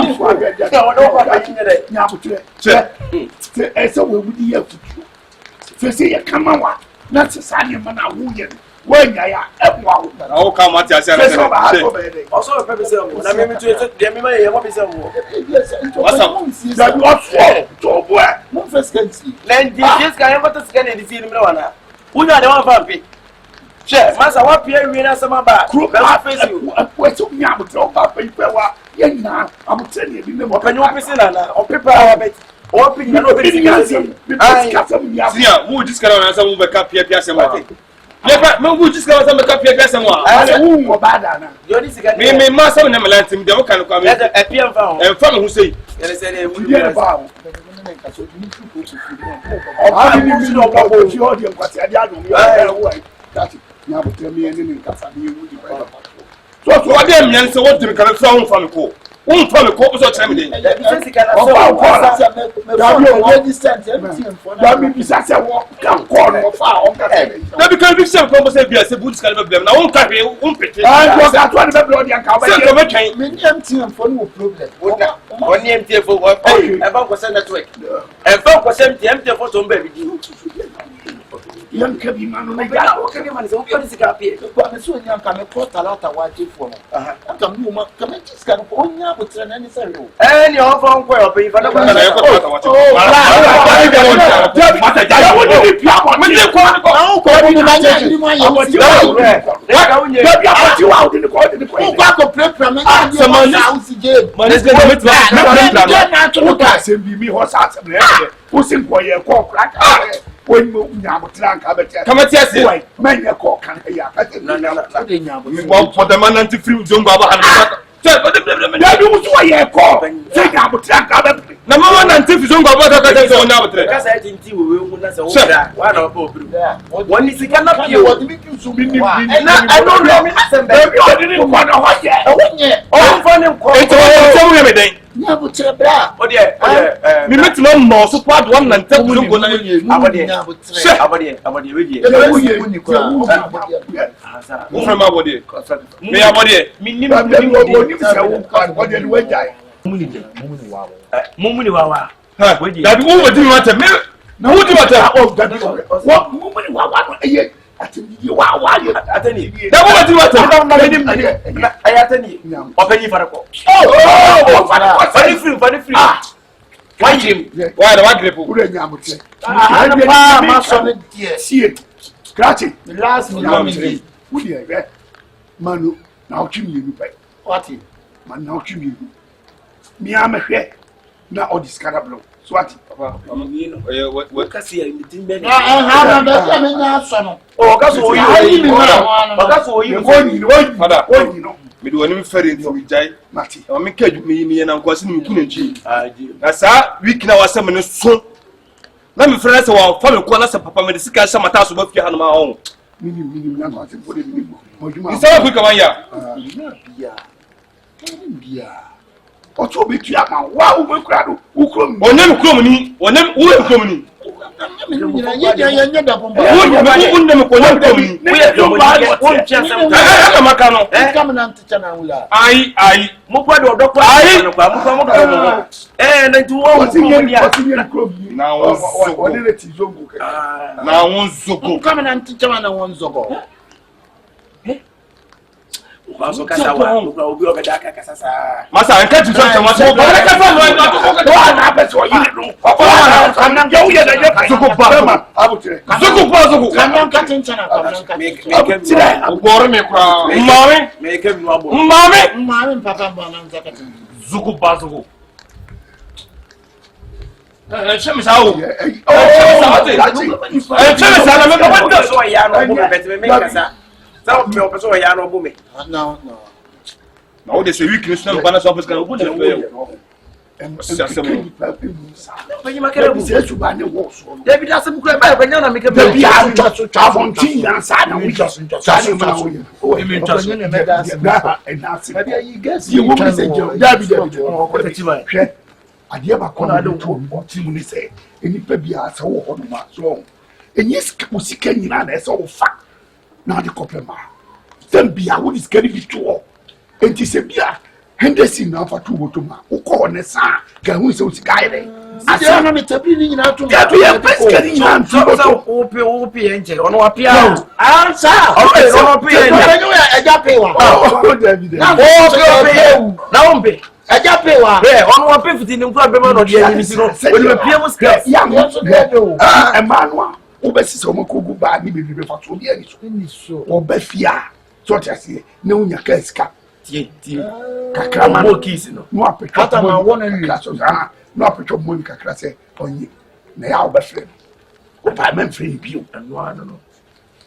esa we wudi ya futu fese ya kama wa na tsani mana wuye when ya wow. How come what you say? Also, pepper say, na me to it, dem me ya what be say wo. What's up? That was so boy. Mo first can see. Then this can ever to scan the film no na. Who na the one vampy? Che, masa wa pia wi na sama ba. Be wa face you. Wait to me am to papa ipe wa. Ye na am tell you be me. Open your face na o paper our bet. O pin na no be scan. Sia, who just can answer who be cap pia sem wa. Never, me who just can answer be cap pia sem wa. I who mo bada na. You this scan. Me masa na melantim dem kan kwa me. E pia mfa ho. E fa me who say. Ele say e We dey ba. How do you know about the audience? What you are doing? You are that. Now, tell me anything. That's a new so what them yan say what them can from ko. From ko so tell me dey. That me be say can call no fa on ka say. Na be kan be say ko say bia say buddhist can be blame na won ka be won pete. Ah, you got one be blood yan ka ba. Say ko be twen. Me empty for no problem. Oni MT for what? E ba ko send network. E ba ko send MT for to mba bi di. Yan ka bi man no Ya o ka bi man say o bi oni sika pie. Ko me so yan ka me ko talata wa je for no. Aka mu ma ka me sika no onya botre na ni say yo. Ni o fa nko e o pe fa na ko. When you have a trunk, come at yes, man, you call can be for the man anti free zone baba and that was why you call. Take out a trunk. na mama na anti free zone baba that so na botre. Because I think we will not say one of both. When is gonna be what we do so be and I don't know me some baby I didn't want to watch it. Oh, funny call. It's all me then. Na botre bra. Oh dear. Me met no more so part one and tell you go na Abode we dey. Who from abode? Me abode. Mumuni wawa. That be who do what me? Na who do what? What mumuni wawa eh atini wawa atini. That who do what? Ayatani. Openi farako. Funny free. Why him? Why the what grip? Who dey nyamote? Ma so ne die. See scratch Last minute. Who dey Manu na ochimi you pe. What? Man na ochimi you. Mi amehwe na odiskara blow. So what? What Ka see you tin be. Ha na be me nya so no. O ka so oyi. O ka so oyi. Oyi no. Me do any ferry to jai. Mati. O me kaju me na nkwase ni mku nchi. Na sa week na wasem ne so. Na me frɛ sɛ wa fa me ko na sɛ papa me de sika sɛ mata so ba fi ha no ma ho. Minim na ko ase bode minim. Ni sɛ ku ka man ya. Bia. O to be tua ma wa wo be kura do. Wo krom. Onem krom ni, onem wo krom ni. Ye da bomba. Wo onem ko onem krom ni. We are doing one chance. Ka maka no. Come na nticha na wula. Ai. Mo kwa do dokwa. Mo kwa na nti wo ni krom ni. Na wo ne reti zongo ke. Na wo zogo. Come na nticha na won zogo. Baso kasa wa obi obeda kasa sa masa anka tu so masa o bere kasa no na be so yi no o kan ya uye da je zuko ba abutre zuko kan ka tinchana abutre ogoro me kura mame me ke mi abo mame papa ba na nzaka zuko ba zuko cheme sa o cheme sa na me ko ba so ya no bo me kasa Sao me opeso ya no bume. No. Na o de se weakness na bana so office kan o bu de fe. Bani makere bu se suba ne wo so. David asem kura ba banya na me ke be bia so trafontin na sa na we just sa ni ma wo. O e me just. Na me da se. Na se. Bia you guess you wo me say David. O ko ti ba. Hwe. Ade ba ko na do to o ti mu ni say. Enipa bia sa wo ho no ma so. Enyi sika nyina na so wo fa. Na de kopema zambia wo is getting it to enti se bia Henderson na fa tu botoma wo ko ne sa ga hu se o sika ire Asa na metabri ni nyina to. Ya to ye pesika ni nyina so ope enche ono apia. Ansa. Okay, ono apia enche. Enyo ya eja pe wa. Oh, David. Na ope na ombe. eja pe wa. Ono apia fiti ni nkura bema no de anyimi si no. Oni me pia mu stress. Ya mo so de do. Emmanuel, obesisi omokogu ba ni bebi be fato bi ani so. Ni so. Obafia. So tiase ne unya ka esika. Tie. Kakra ma mo keys no. No apetwa. Hata ma wona wi. No apetwa mo ni kakra se onye. Na ya obafre. Opa men free bio. No.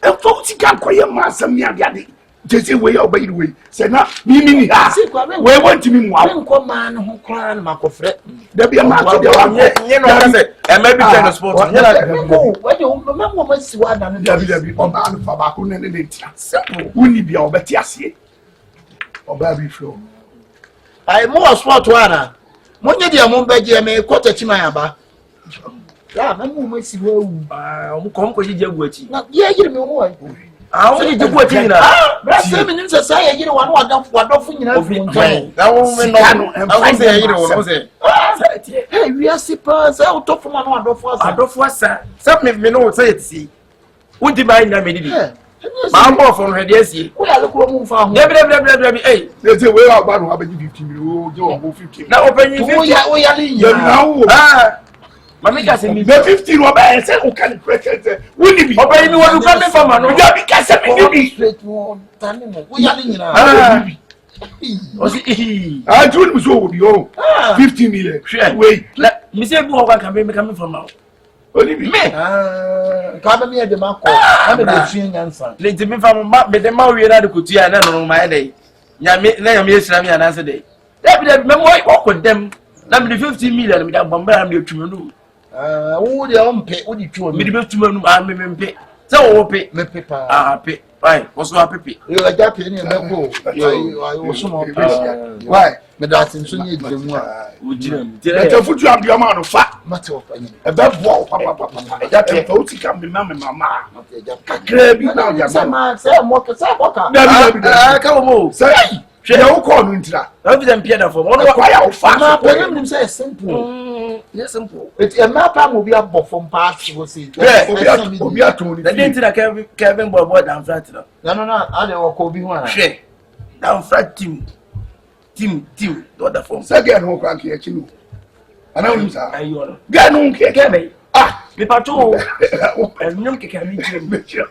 E fo ti kan koye ma asam ni ade. Jese we ya obayi we. Se na mimi ni ha. We want me mo. Nko ma no ho kra na makofre. Da bia ma to de wa. Nye no ka se e ma bi train sport. Nye la Nko, we de o ma mo ma si wa da no. Dabi o ma no fa ba ko ne ntia. Simple. Woni bia obeti ase. Oba bi flow. Ai mo sport wa na. Mo nye dia mo beje me kwota chima ya ba. Ya ma mo ma si wa wu. Omo ko jije gu achi. Na ye yire me ho. Wo jije gu achi na. Bra se me nim se sa ye yire wa no wadofo nyina fu ntan. Na wo me no. Awo se ye yire wo se. Hey, we are supposed to talk from one Adofo asa. Sap me no say it see. Wonti ba nya me didi. Ma mo fo no hede asie. We are looking mu fa ho. Debi eh. They say we are about to have 50 million. Je o 50. Na open 50. We are in. Now. Mama ka se mi. The 50 no ba say o can present. Woni bi. Open mi wo ka me fama no. Ya bi ka se me bi. Straight one. Tani mo. We are in. Osi I told him so be oh 15 million. Wait. Me say bu ho ka me fama. Oni bi. Me. Ka be me de ma ko. Na me de tuen nyansa. Le ti me fama ma be de ma wi na de kotua na no ma dey. Nyame esira me anase dey. Debi me mo ko dem. Na me 15 million me da bomba na me twume no. Wo de on pe, wo di twu Me de be twume no me mpe. Se wo pe. me pepa. Pe. Why? What's so happy? Yo aja pe ni me ko. Yo so mo pe. Why? Me da tin so nye de mu a. Ujira mi. Better foot you abia ma no fa. Mate o pa ni. E be bo papa. Eja pe o ti ka me mama. Mate aja. Kakra bi na ya Se ma se mo ka. Dabi. Ka mo. Say, ya wo call no ntira. How them pia da for? Ono kwa ya wo fa. Ma pe nim say simple. Yes simple. It e ma pa mo bi abofo mpa wo say. Obi atoni. The day that Kevin boy down flat no. No, I dey work obi ho ana. Share. Down flat team. The other form. Say get no kwa ke chi no. Ana won sa. Ayo no. Get no ke. Kebe. Me pato. Enyom keke mi jim. Esa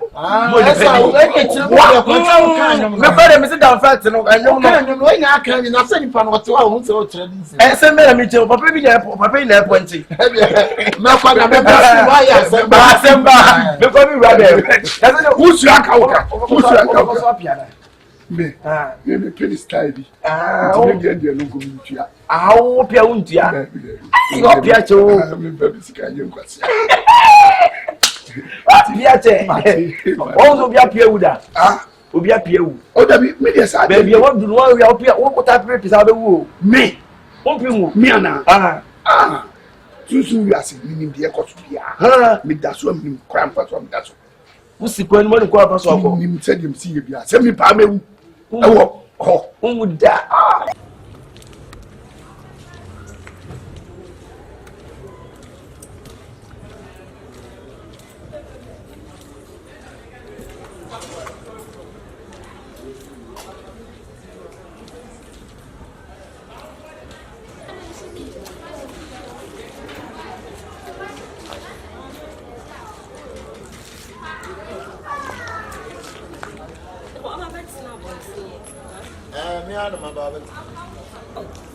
o e ke tire mo de kwa kan nyom. Me pare me sit down flat no. Enyom no. Kan nyom we nya kan ni na se nipa no te wa ho se o tire din se. Se me mi jim. Papa bi na pointi. Me kwa na me ba wa ya se ba. Asemba. Me ko bi ra be. Usu aka uka. So piana. Me. Me penny style bi. Me get no go mi tua. Awo pia untia. Yo pia cho. Me baby sika nye nkwasi. Pia che. Ozo bia pia uda. Obi apia wu. O da bi me dey sa. Baby what do one we apia wo kota pre pisa be wu. Me. O pi mu. Me ana. Susu wi ase ni de ekoto bia. Me da so mi kram pa so me da so. Wo sikwa ni mo ni kwa pa so akọ. Ni se dem si ye bia. Se mi pa mewu. Ewo. Wo da.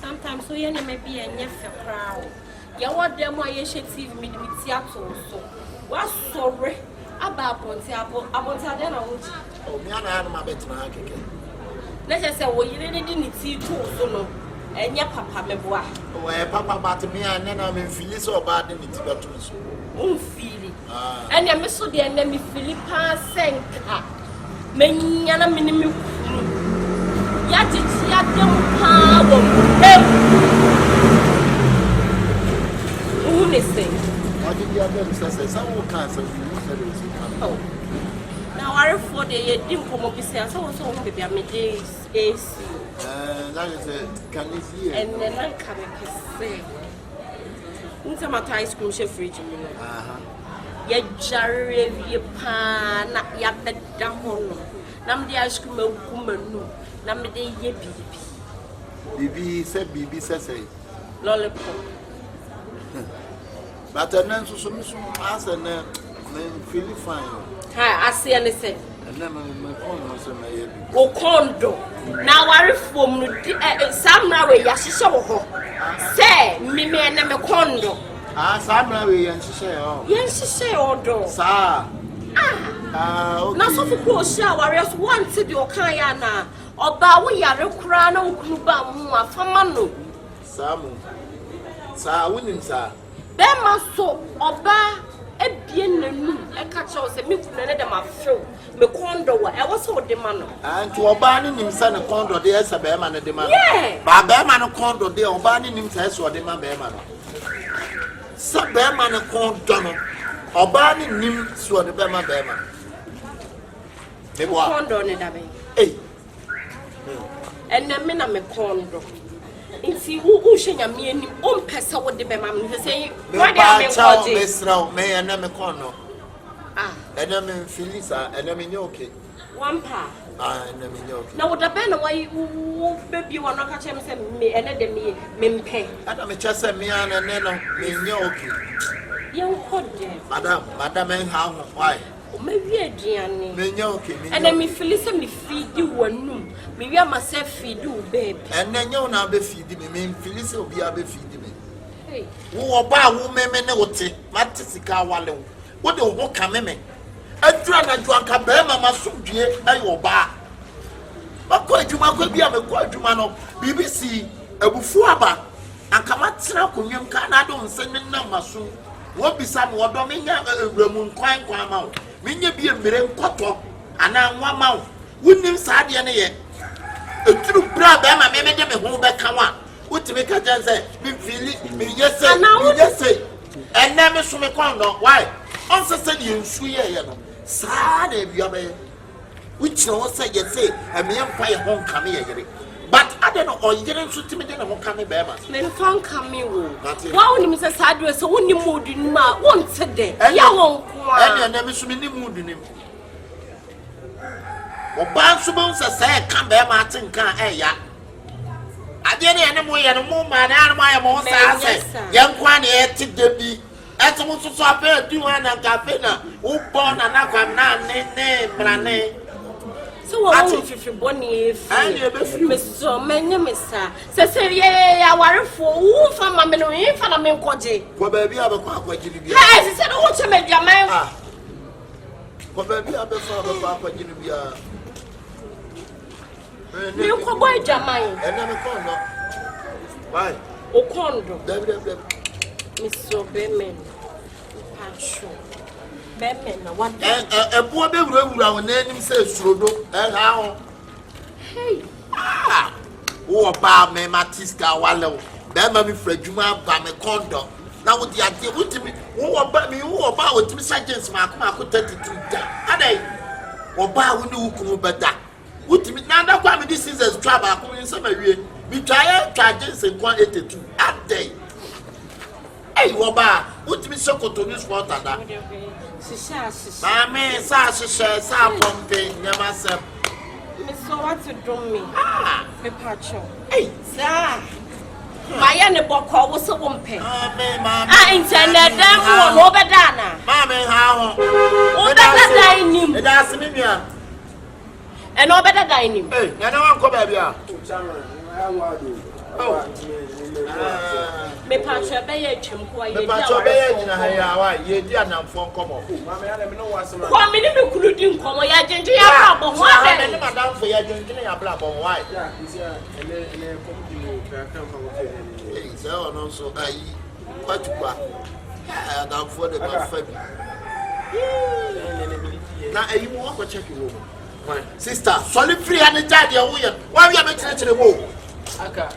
Sometimes so you may be a nefer crowd. You want them why you should see me with theatre so. What's sorry about Pontiapo? About Adena would. Oh, me ana ma betra keke. Let's just say, well, you didn't see two so no. And your papa me boy. Oh, papa but me and then I'm in Phyllis or bad in it better so. Feel it. And I miss so the enemy Philippa Senka. Many yana minimum. Yati don't power. Who is saying? What did you have say? Some will cancel you. Oh. Now, I for the didn't come up with us. Also, maybe I'm a day's AC. That is a can you see? And then I come and say, Nti ma to ice cream she fridge mu no. Ya jare wie pa na ya beda ho no. Na me ice cream agumanu. Na me de ye Bibi say lollipop. But then so as and then feel fine. Ha, I see and say. And then my phone was my O kondo. Na ware fom no samra we ya hihye wo ho. Say me na me kondo. Samra we yan hihye ho. Yan hihye odo. Sa. Okay. Na so for sha ware so want de o kan ya na. Oba wo yare kura na okunu ba mu afama no. Samu. Sa wonim sa. Be ma so oba ebie nanu e ka che o se me kunu ne de ma few me kondo wa e wo so de ma no. Anti oba ni nim sa ne kondo de esa be ma ne de ma. Ba be ma no kondo de oba ni nim sa so de ma be ma no. Sa be ma ne kondo no. Oba ni nim so de be ma be ma. De bo. Kondo ne da be. Eh. And me na me kondo. Inti wo hwenya me ani o mpesa wo de be ma me say why dey me koji mesra me na me kono ena me filisa ena me nyoke one pa ena me nyoke na wo da be na why wo baby wo no ka che me say me ena de me mpe ada me chese me ana ne no me nyoke ye nkode madam en ha ho why me wi aduane me nyoke me ena me filisa me feedi wonum me wi ama say feedi wo baby ena nyo na be feedi me filisa obi a be feedi me hey wo ba wo me ne wote mate sika wale wo de wo ka me adura na ju anka be mama sodue ayo ba bako adwuma ko bia me ko adwuma no BBC abufu aba anka matena konwem ka na do nse ne na maso wo bisa me wodo me nya ewramu nkwan ma wo me nya bia mere nkoto ana nwa ma wo wonim sa de ne ye eturu bra be ma me de me ho be ka wa utimi ka janse me fili me yese enne me so me kon no why on se se ye nsu ye no sa na bia be uchi no se ye say me mpa ye ho nka me ye yere but ade no oyere nsu timi de na ho ka me be ma me fa nka me wo wa woni me se sa de so woni modu ni ma won te de ya won ko enne na me so me ni modu ni oba nsu bon se ka be ma tinka ya ade ne ene mo ye no mo ma na mo ye mo sa se ye nkwa na ye ti de bi eto mo so ape du na cafe na u bon na kwa na ne brane so wo fifi boni efi me so menye me sa se ye ya warefo wo fa ma me no yin fa na me nkoje ko ba bi abekwa akwagiri bi ha se no wo che me diaman ko ba bi abekwa akwagiri bi me ko boy diaman ena me kondo why o kondo david me so be men pasho be men na what ebuo be wurawura won anim se surodo ha ho hey wo ba me matiska wale be ma mi fradwuma ba me kondo na wo di ade wutimi wo ba mi wo ba wutimi sergeants ma ko 32 da adai wo ba wo ni hukumu beda wutimi na da kwa me this is trouble ko yin sama wie mi twaye charges nkwa 82 adai ei wo ba wutimi sokoto ni sport ada shisha mame sa shisha sa pompe nyama sem me so what to do me me pacho ei sa maya ne boko wo so bompe mame internet dem wo no bedana mame ha ho o beda dining e da simi mia e no beda dining ei na wan ko ba bia me pacho be ye twem ko ye me pacho be ye nyina ha ya wa ye di anamfo nkomo Mama ya me no wasema. kwa me ni me kulu di nkomo ya genje ya bra bo ho ade me madam fo ya genje ya bra bo why Ya, isia ele come di mo ka kan fa mo ke. ei se ono so ayi kwatukwa adamfo de ba fa bi na ayi mo ko check wo sister solid free and jade ya wo ye wa wi me kire mo Aka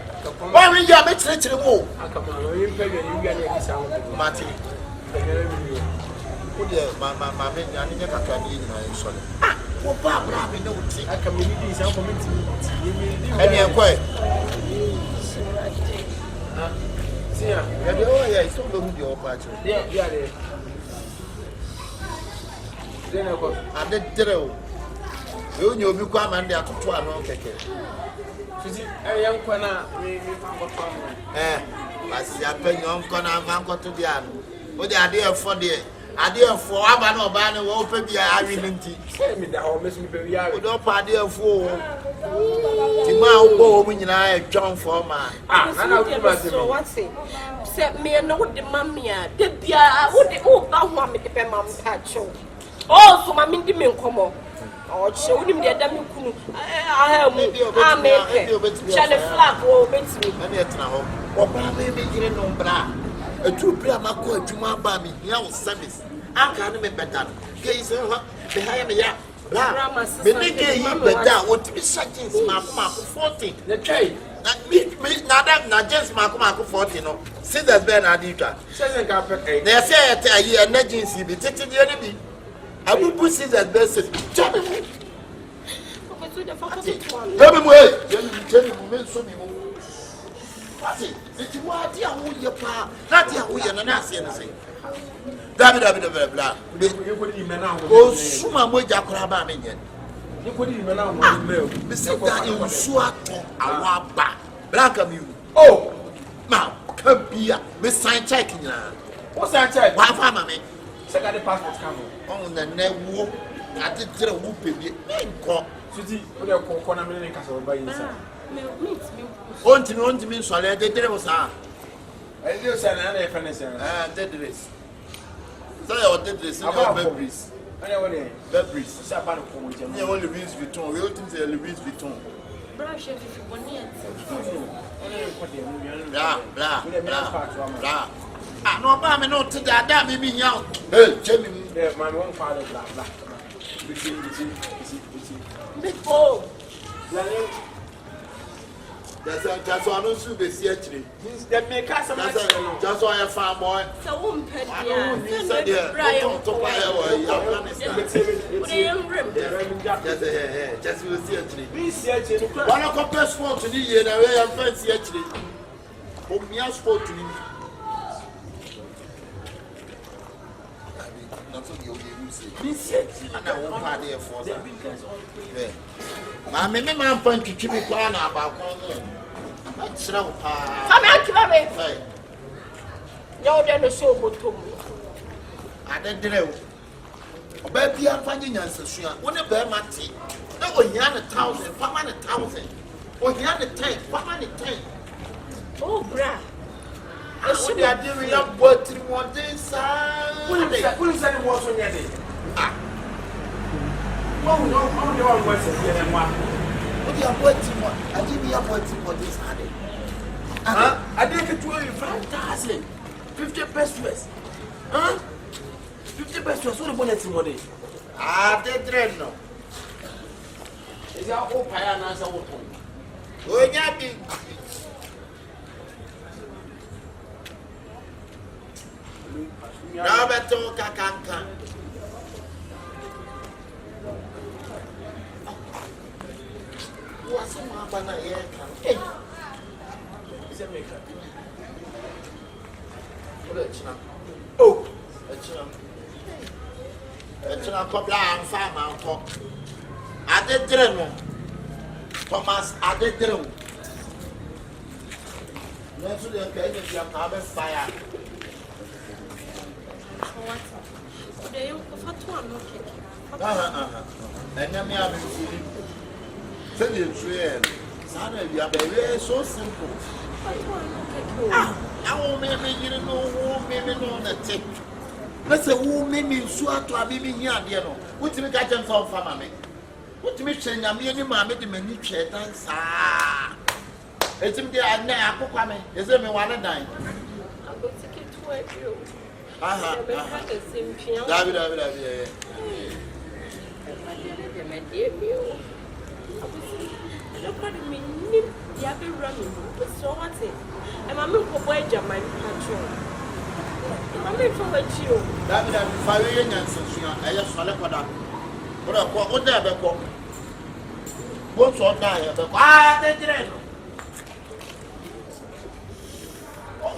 wa wi ya me kire mo aka ma no yin pe yin wi ani ekisa ho. mati wo de ma me nyane nya kakra ni nyina yin sole wo ba bra me na wuti Aka me ni di sa ko me ti. eni enko e Sia, ya de o yeah, so go with your patch. Yeah, there. Then I go. I did drill. You be come and they are to no keke. I am corner, me, I see a penny on corner man got to the end. What the idea for the idea for Abano Bano open the iron tea. Tell me that I'll miss me very hard. Don't idea for Timao go when I John for man. So what's it? Set me and no the mammy, the beer, what the old want me to pay mammy patcho. Oh, so my mindy men come on. Oh, show him the damn cool. I make it. Shall a flag or makes me. And yet now, or maybe you know, bra. A true player, my court to my baby, young service. I can't make better. Gaze behind me, yeah. The nigga, better would be such as my 40. The trade. Not just Marco 40, no. Since there's been a dita. They say a emergency be taking the enemy. I will put scissors best. Tell me wait. It's what you are your pa, not your way and an answer. David, oh, Suma Moja Minion. You put him around milk. Besides that, you swat our back. Black of you. Oh, now, come here, Miss Saint checking now. what's that check? Why, mammy? Second the passport come On the neck whoop, I did tell a whooping. Suzy, what are you calling me in Castle by yourself? On to me, so I did there was her. I do send an furniture. Dead this. So I did this about babies. I know what it Babies. is. About You only Louis Vuitton. We all think they're Louis Vuitton. Brush if you want Blah. Ah, no, mamma, not to that. That may be young. Hey, Jimmy. my own father, blah. Oh, That's why I don't see the theatre. That make us a That's why I found boy. so won't pet I don't need that there. Don't talk about it. Just will see actually. We see actually. One of the best sport to the year, I am fancy actually. For me, I sport to me. Mammy, my point to Jimmy Kwana about that's no come out, Mammy. No, then a show would to me. I don't know. Baby, I'm finding answers. When a bear matty, no, he had 1,000, 500,000. Or he had a tank, 510. Oh, bra. I should have given up what you want this. Who is that was on your day? No, what's it? What you are waiting for? I give you up waiting for this. I did it 25,000. 50 pesos. Huh? 50 pesos. What about money? They dread no. Is that all pie and answer what? Oh, yeah, big. Now, better can't. What's the matter here? Is it maker? Oh, it's not a blind farmer. I did dream. Thomas, I did dream. Let's do the fire. And then me have been tell you true. You are very so simple. I won't make you know who made me know the tip. Let's say who made me sure to have been here, dear. What do you catch them from family? What do you change? I'm any mammy the many dance. It's him there and now. Is it me one and nine? I'm going to get to work you. David. Look at me, you have been running. So what's it? And I'm going to go to my patrol. I'm going to let you. David, I'm firing and so I just follow for that. What there, Becco? What's on there? They didn't.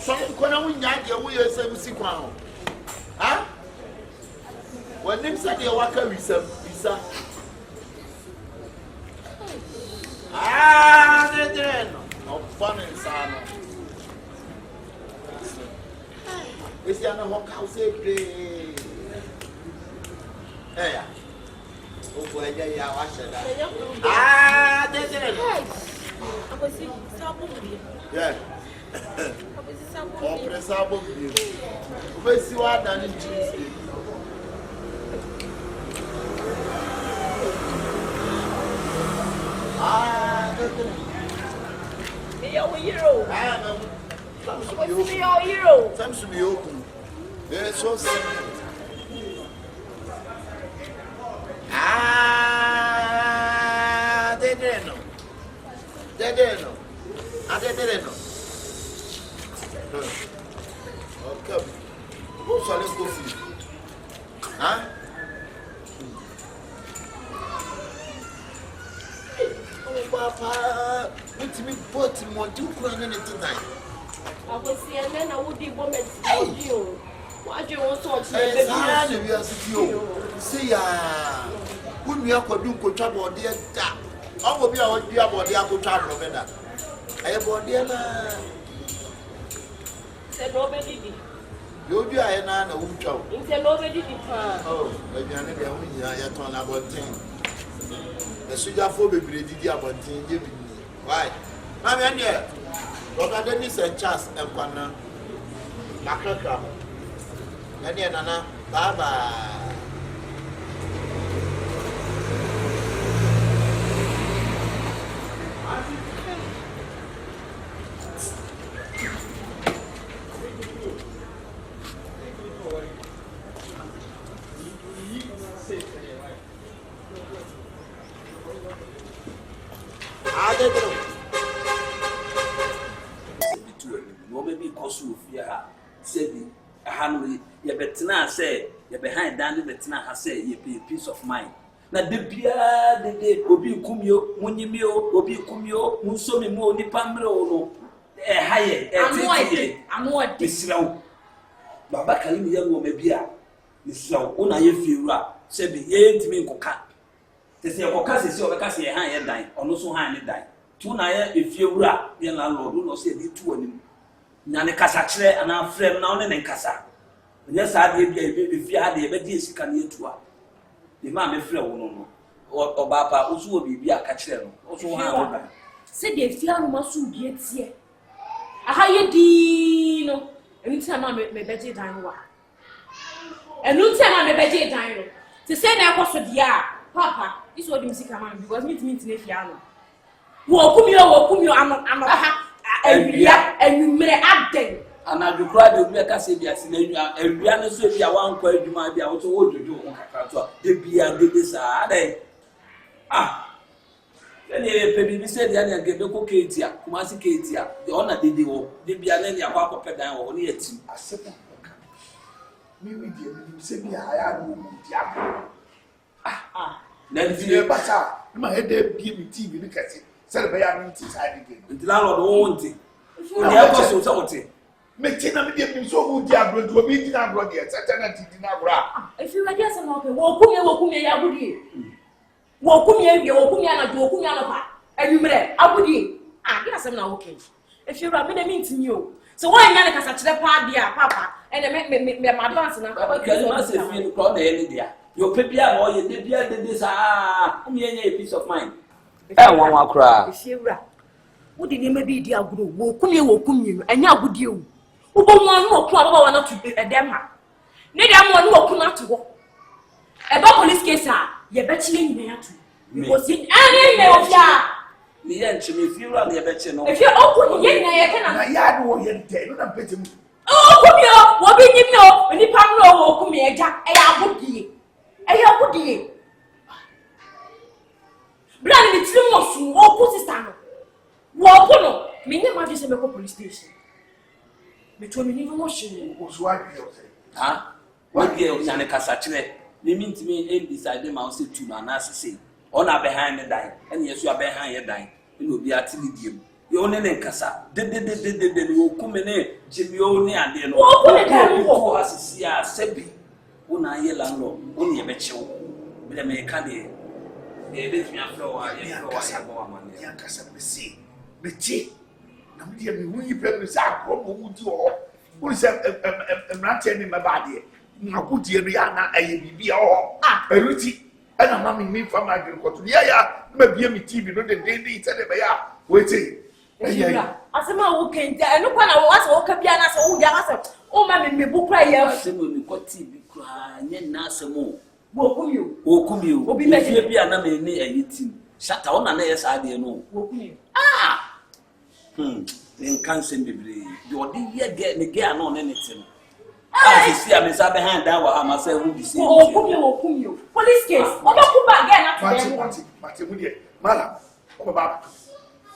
some corner when you say we see crown. Huh? When them say they walk with some visa. Then no fun and son. It's the other walk house. Hey, oh boy, yeah, watch that. Then yeah. Oh, press up of you. Where's you are done in Tuesday? Some should be open. They're so simple. They didn't know. They didn't know. They didn't know. Okay. Who shall I go see? Huh? Oh, Papa, what's me put him on 2 crowns tonight? I will see, and then I would be woman for you. Why do you want to say, see, wouldn't we have to do good trouble, dear? I will be our dear body, I could travel better. I have bought dear. Said nobody did. You do I know who trouble. Said nobody did. Oh, maybe I never win ya turn about 10. The sugar for baby did about 10. Give me. Why? Mammy, and yeah. Dr. Dennis and Charles and Pana. Macra. And yeah, Nana. Bye bye. Say you're behind Danny Betina has said you be peace of mind. Now the beer the day Obi Kumio, Munimio, Obi Kumio, Musomi Mo Nipamro, a higher, I'm what this slow. Baba Kalim young woman beer. This slow, Una you rap, said be to me coca. They say Ocas is your Cassia higher die, or no so high die. 2 night if you rap, the landlord will not say the 2 of them. Nana Casatre and our friend now and Casa. Yes, I did if you had a better scan to her. The mammy flow or Baba also be a catcher. Also, said the fear must be at sea. A higher dino, and time I may better dine. And no time I may better dine. To say that was a dear, Papa, this was the music command because meet if you are. Walk you, I'm and you may add them. And I do cry to make us say, and we are so be a 1 quid, you might be able to hold you. The beer did this, ah. Then you said, I get the cocaine, Kumasi Katia, the honor did the beer, and your papa pet down on it. I said, maybe you say, I am. Ah, then if you're better, my head give me TV, look at it. Celebrate inside again. The landlord won't it. So something. Metina me dem so wo dia bro do me dina bro dia certainty dina bro. If you ready as no wo kumye ya gudi. Wo kumye na do kumye na pa. Anwumre agudi. Ah, get asem na okay. If you ready me dem ntimi o. So why nya na kasa kire pa dia papa. And me advance na. Because you say feel ko na any dia. Your pepia boy ye dey bia dey sa. Me nya peace of mind. Wan akra. If you ready. Wo di me bi dia agudi wo kumye anya agudi o. Ubo one more club about to a damn. Need a one more come out to walk. About police case, you bet you in there too. Because in any of ya, the end to me, if you run the bet you know. If you're open, I cannot. Yeah, no, you're dead. Don't bet him. Oh, come here. What be you know when you come over, come here, Jack. I would ye. I would ye. Brand it's the most walk sister. Walk on. Many of my police station. Between me even washing was what you say. Ah, what girl is an Cassatre? They mean to me, and decide them I'll say to my nurse say, on behind the dime, and yes, you are behind your dime. You will be at Lidium. You only Cassa, did you come in, Jimmy only and the no has a Sebi, Una Yellow, only a metro, with a mechanic. They live me a floor, Yankasa, the sea, the tea. Now, dear, when you play with our would do all. Who is a ranting in my body? Now, put your Rihanna, a be all. A ruti, and a mammy me from agriculture. Yeah, maybe a TV, not the daily tell me, waiting. As a man who can tell, no one was walk up piano, so young, oh, mammy, me book cry, yes, and we got TV crying, and Nasamo. Woke you, will be maybe another eating. Shut on an ass idea, no. Ah! Then can't send me. You didn't get the girl on anything. I see I'm inside behind that one. I must say, who be saying, oh, you. Police case. Oh, don't come again. Martin, Madam, oh, Baba.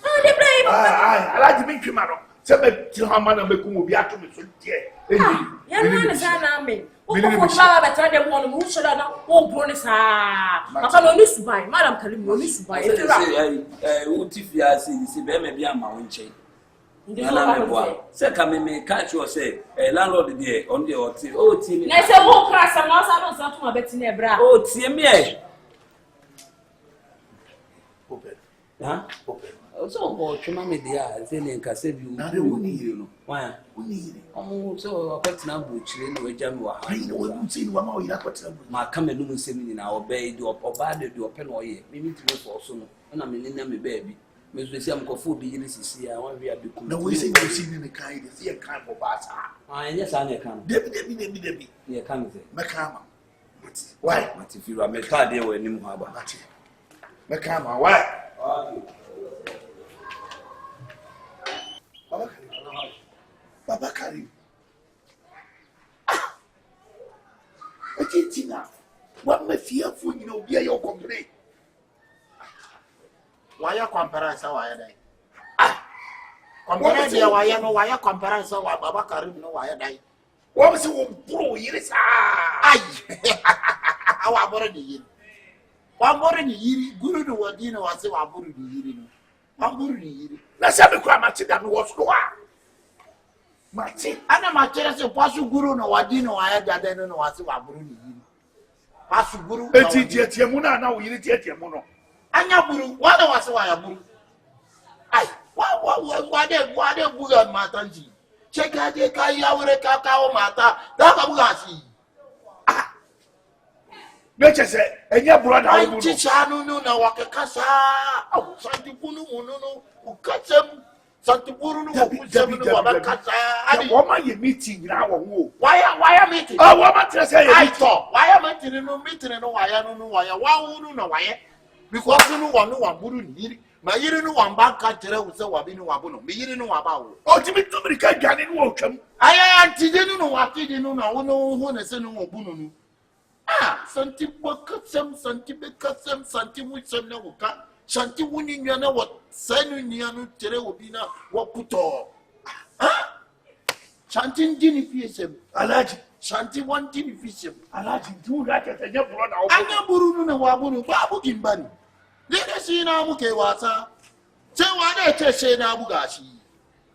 Oh, they blame. I like to make you, madam. Tell me, how many will be out to me so dear. Yeah, man, is an army. Oh, Baba, try them one who should not all bonus. I can only buy, Madam Kalim, only buy. What if you are seeing, see, maybe I'm my own chain. Say, come and catch you, say, a landlord there on the OT. Oh, Timmy. I said, oh, crash, and also I don't start to my bet in a bra. Oh, Timmy. Open. Huh? Open. So, what you mammy, they are saying, can save you. Now, they won't need you. Why? We need it. Oh, so a pet now, which in the way, Jamua. I know, see one more, you have what my come and do in our bed, or bad, do a pen or ye. Maybe to go for soon, and I'm in them, baby. Miss Sam Kofu, the years I want to be. No, we say you see in the kind, see a kind of bats. I yes, I can. Debbie, you can't say. Macama. Why? But if you are my father, when you have a Macama, why? Baba Karim. Ah! It's enough. What may fear for you know, be your complaint. Why you compare so why die? Ah, compare dia why no why compare so why Baba Karim no why die? What was you bro years ah? How about the year? One more in the year, Guru no wadino was a buru the year. One more in the year. Let's have a crime at that was go on. Martin, and a matches of Pasu Guru no wadino I had that no was a buru the year. Pasu Guru, it's Yamuna now, you get Yamuno. Anya buru, what was why buru? Ay, why they buga matanji? Check out the Kaya Kakao Mata, Dagabugasi. Ah, nature said, and your brother, I teach no Wakakasa, oh, Santipunu, no, who cut them, Santipuru, Wakasa, and woman you meeting now. Why am meeting? Oh, what am I saying? I thought, why am I meeting no why I don't know why. Because no one wouldn't hear my year no one back catcher would say Wabino Wabuno, me you know about. Oh, to me, somebody can't get in welcome. I didn't know what you know, who is no Bunu. Ah, Santi Bocasem, Santi Becasem, Santi with some no cat, Santi winning you know what, Sanu Nianu Terewobina, what put all. Ah, Chanting Dini Fishem, Alaji, Shanti one Dini Fishem, Alaji, two rackets and your brother. I know Burunu and Wabunu, Babu Gimbani. Let us see now, Mukewata. Say what they say now, Bugashi.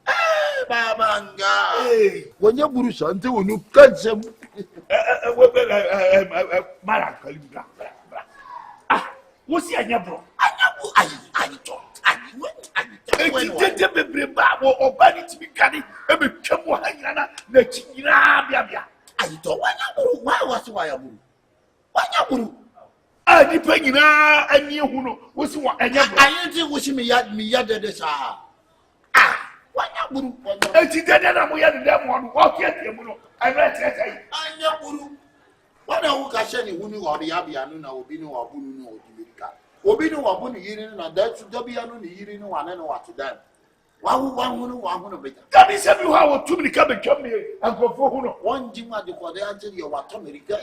Eh, Babanga. When you Buru Shanti, when you catch them, Mara Kalimba. Ah, what's your bro? I thought. I bring back or bunny to be canny, and become one the China. I thought, why was Wayabu? Wayabu? Ah, depending on you who know what's what I ain't wishing me yet this. Ah, Wayabu. I think that we had them one walk at you. I read it. I know. What I would say, who knew or the Abiano or Bino or Bunu or Tibika. Obino or Bunu hearing and that's Dobiano hearing one and what to them. One of it. That is every how too many come and come here and go for one Jima de Quadranti or what America.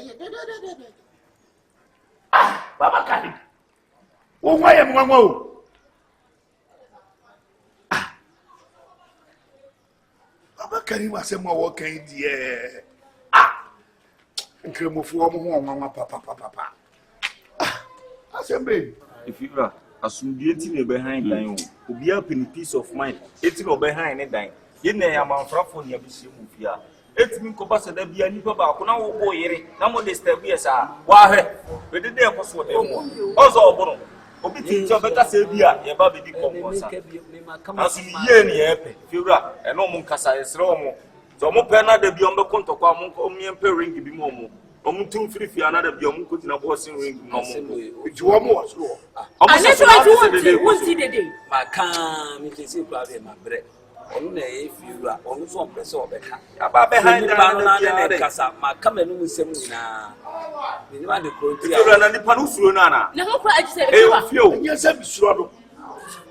Ah, Baba Kali. Oh, why am one more? Baba Kali was a more walking dear. Ah, and come of one papa. Ah, I said, baby, If you are, asumdie ti ne behind dan o obi apin peace of mind eti no behind ne dan ye na ya manfrafo ne abisi mu fia etimi nkoba sada bia nipa ba ko na wo bo yere na mo de step yes a wa hwe we de de ko so de mo ozo obono obi ti ti obeka se bia ye ba be di komposa asumdie ne ye pe fiura e no mo nkasa esre mo so mo pe na da bia mo be kontokwa mo miempe ring bi mo mo omutum frifia na da bia mo ko tina bossing ring no mo ti wo mo so ane so wonti dede maka mi kesi kwa be mabre onu na e fiura onu so mpese obeka aba behind na na kasa maka menu musem nyina ni ma de konti fiura na nipa no suro na na ho kwa agise fiura enye se bisuro do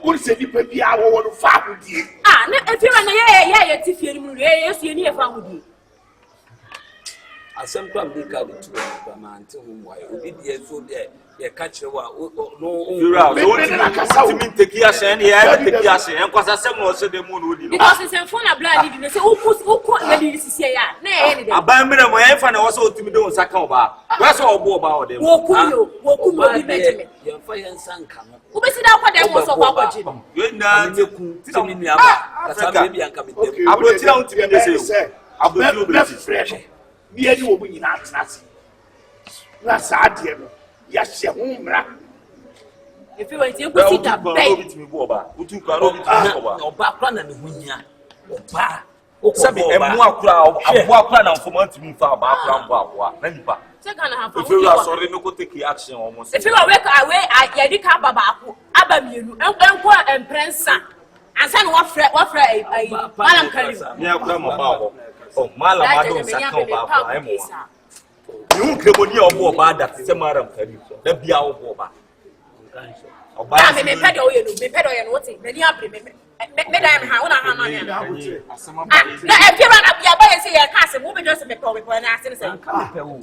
won se nipa bia wo no fa hodie na fiura na ye tifie ni mu ye su ni ye fa hodie asem kwa mbika de tu kwa mante hu mwaye obi de so de ye ka kirewa no fiura so ti min teki ase ne ya teki ase en kwasa sem no so de mu no di no because sem phone na bla di ne se uko na di sisi ya na ye ne de aban mire mo ye fa na wo so otimi de won saka oba wo so obo oba o de wo kuyo bi benjamin ye fa ye nsanka no ubesi da kwa de mo so kwa kwaji ye na ne ku ti mi ni aba kasa be anka me dem aboti na untimi de se aboti obeti Bia ni wo bu nyina atenase na saade no ya hye ho mra efi wa ti ekusi da bai obetimi bu oba utu kwa no obetimi oba oba kwa na ne hunya oba sabi emu akura abo akura na mfoma ntimi fa aba akura mbo aboa na nipa se kana ha fa if you are sorry no go take action almost if you are work away ya di ka baba ako aba mienu enko emprensa ansa no wafra ai malam kalim ni akura mo ba ho oh malam ado saka ba ko ai mo you kreboni obo ba da se malam kalim da bia obo ba oba me pede oye no what me ni abre me dan ha wona ha no ne na efiwa na bia ba yesi ye ka se mo be just me pe na ase se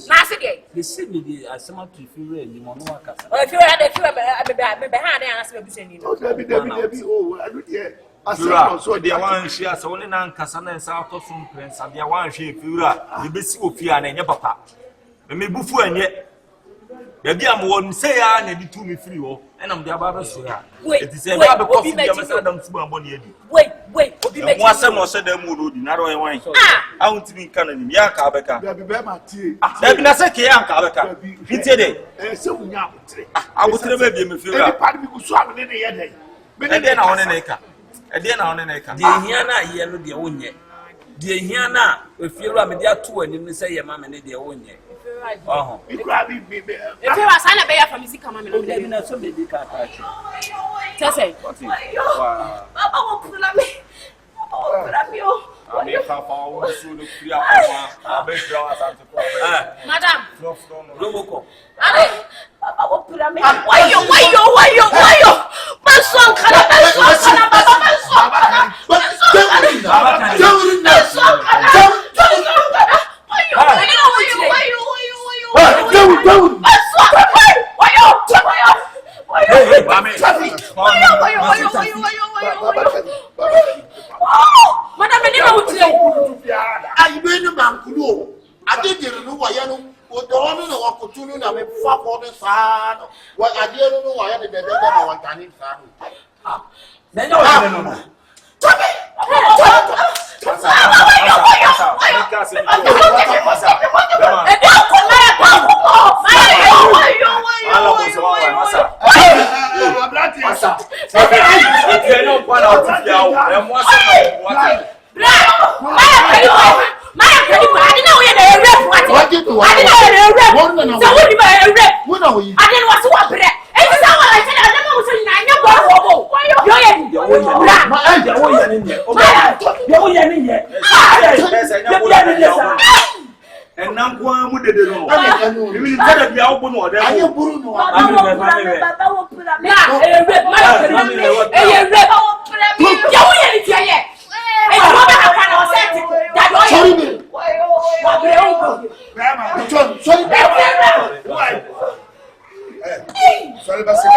na ase de the same the asema to fiwe ni mo no akasa efiwa da efiwa me ha dan ase be busani no Dabi oh adu de Fiura so dia wan hia se woni na nkasa na nsa ato so mprensa dia wan hia fiura de besi ofia na enye papa me bufu anye da bia mo won se ya na di tu me free ho enam dia ba so ya it is a ba ko fi dia mesa dam tuba bo na edi wait obi meji mo asem o se da mu ro di na ro yen wan ahun ti min kana ni ya ka abeka dabi be ma tie da bi na se ke ya ka abeka bitie de se wunya abutre abutre be bi me fiura e pa bi ku so amene ne ye dai be de na woni na ika ede na woni na ika de hia na ye no de wonye de hia na efiura me de ato ani ni se ye ma me ne de wonye ikra bi efe wa sana be ya famisi kama me no de na so be di ka ta chi tese baba wo pula me o ami ka fa wo so no kria kwa abedra wa santo kwa madam roboko ale baba wo pula me wayo maso kana baba madam me no uti ayi be no mankulu o adejere no wa ya no o do no na wa kotunu na me fa ko de sa no wa adie no wa ya de na wa tani sa no na no tabi enam kwa mu dede no mi tada bia wo no oda aye buru no baba wo pula me ya wo ye ni tie ye e wo ba ka na o se ti da do ye wa bre o sorry sorry ba se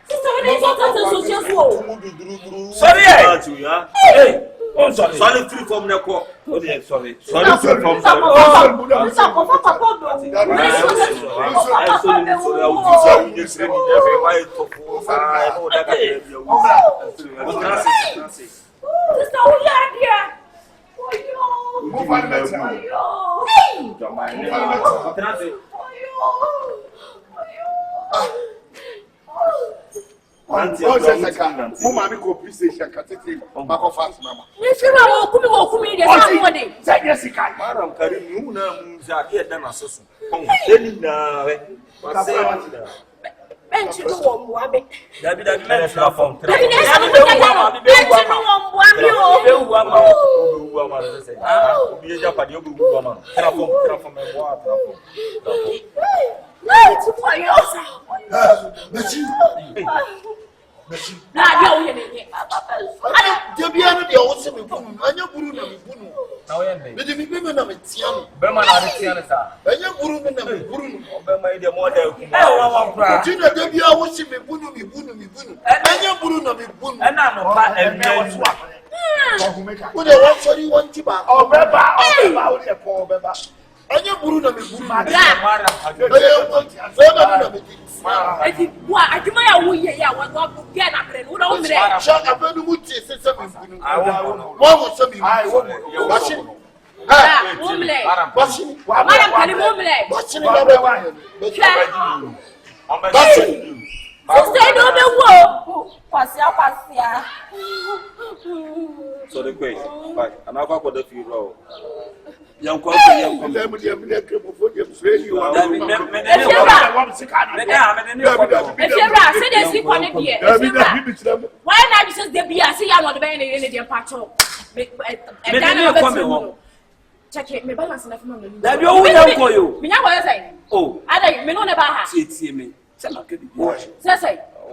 sister we dey talk to social so sorry Oh, sorry, free from the call. Oh, yeah, sorry. Sorry, free from the Auntie, mommy go police station. Back of fast, mama. If you are welcome, there's somebody. Jessica, Madam Karim, you know, here than a source. Bench to one, David, men from so the great, but I'm not going to feel low. Young country, why not just the BRC on the band in the patrol? Check it, me balance enough money. That you will for you. Me now what say? Oh, I don't me no never have. See me. Say.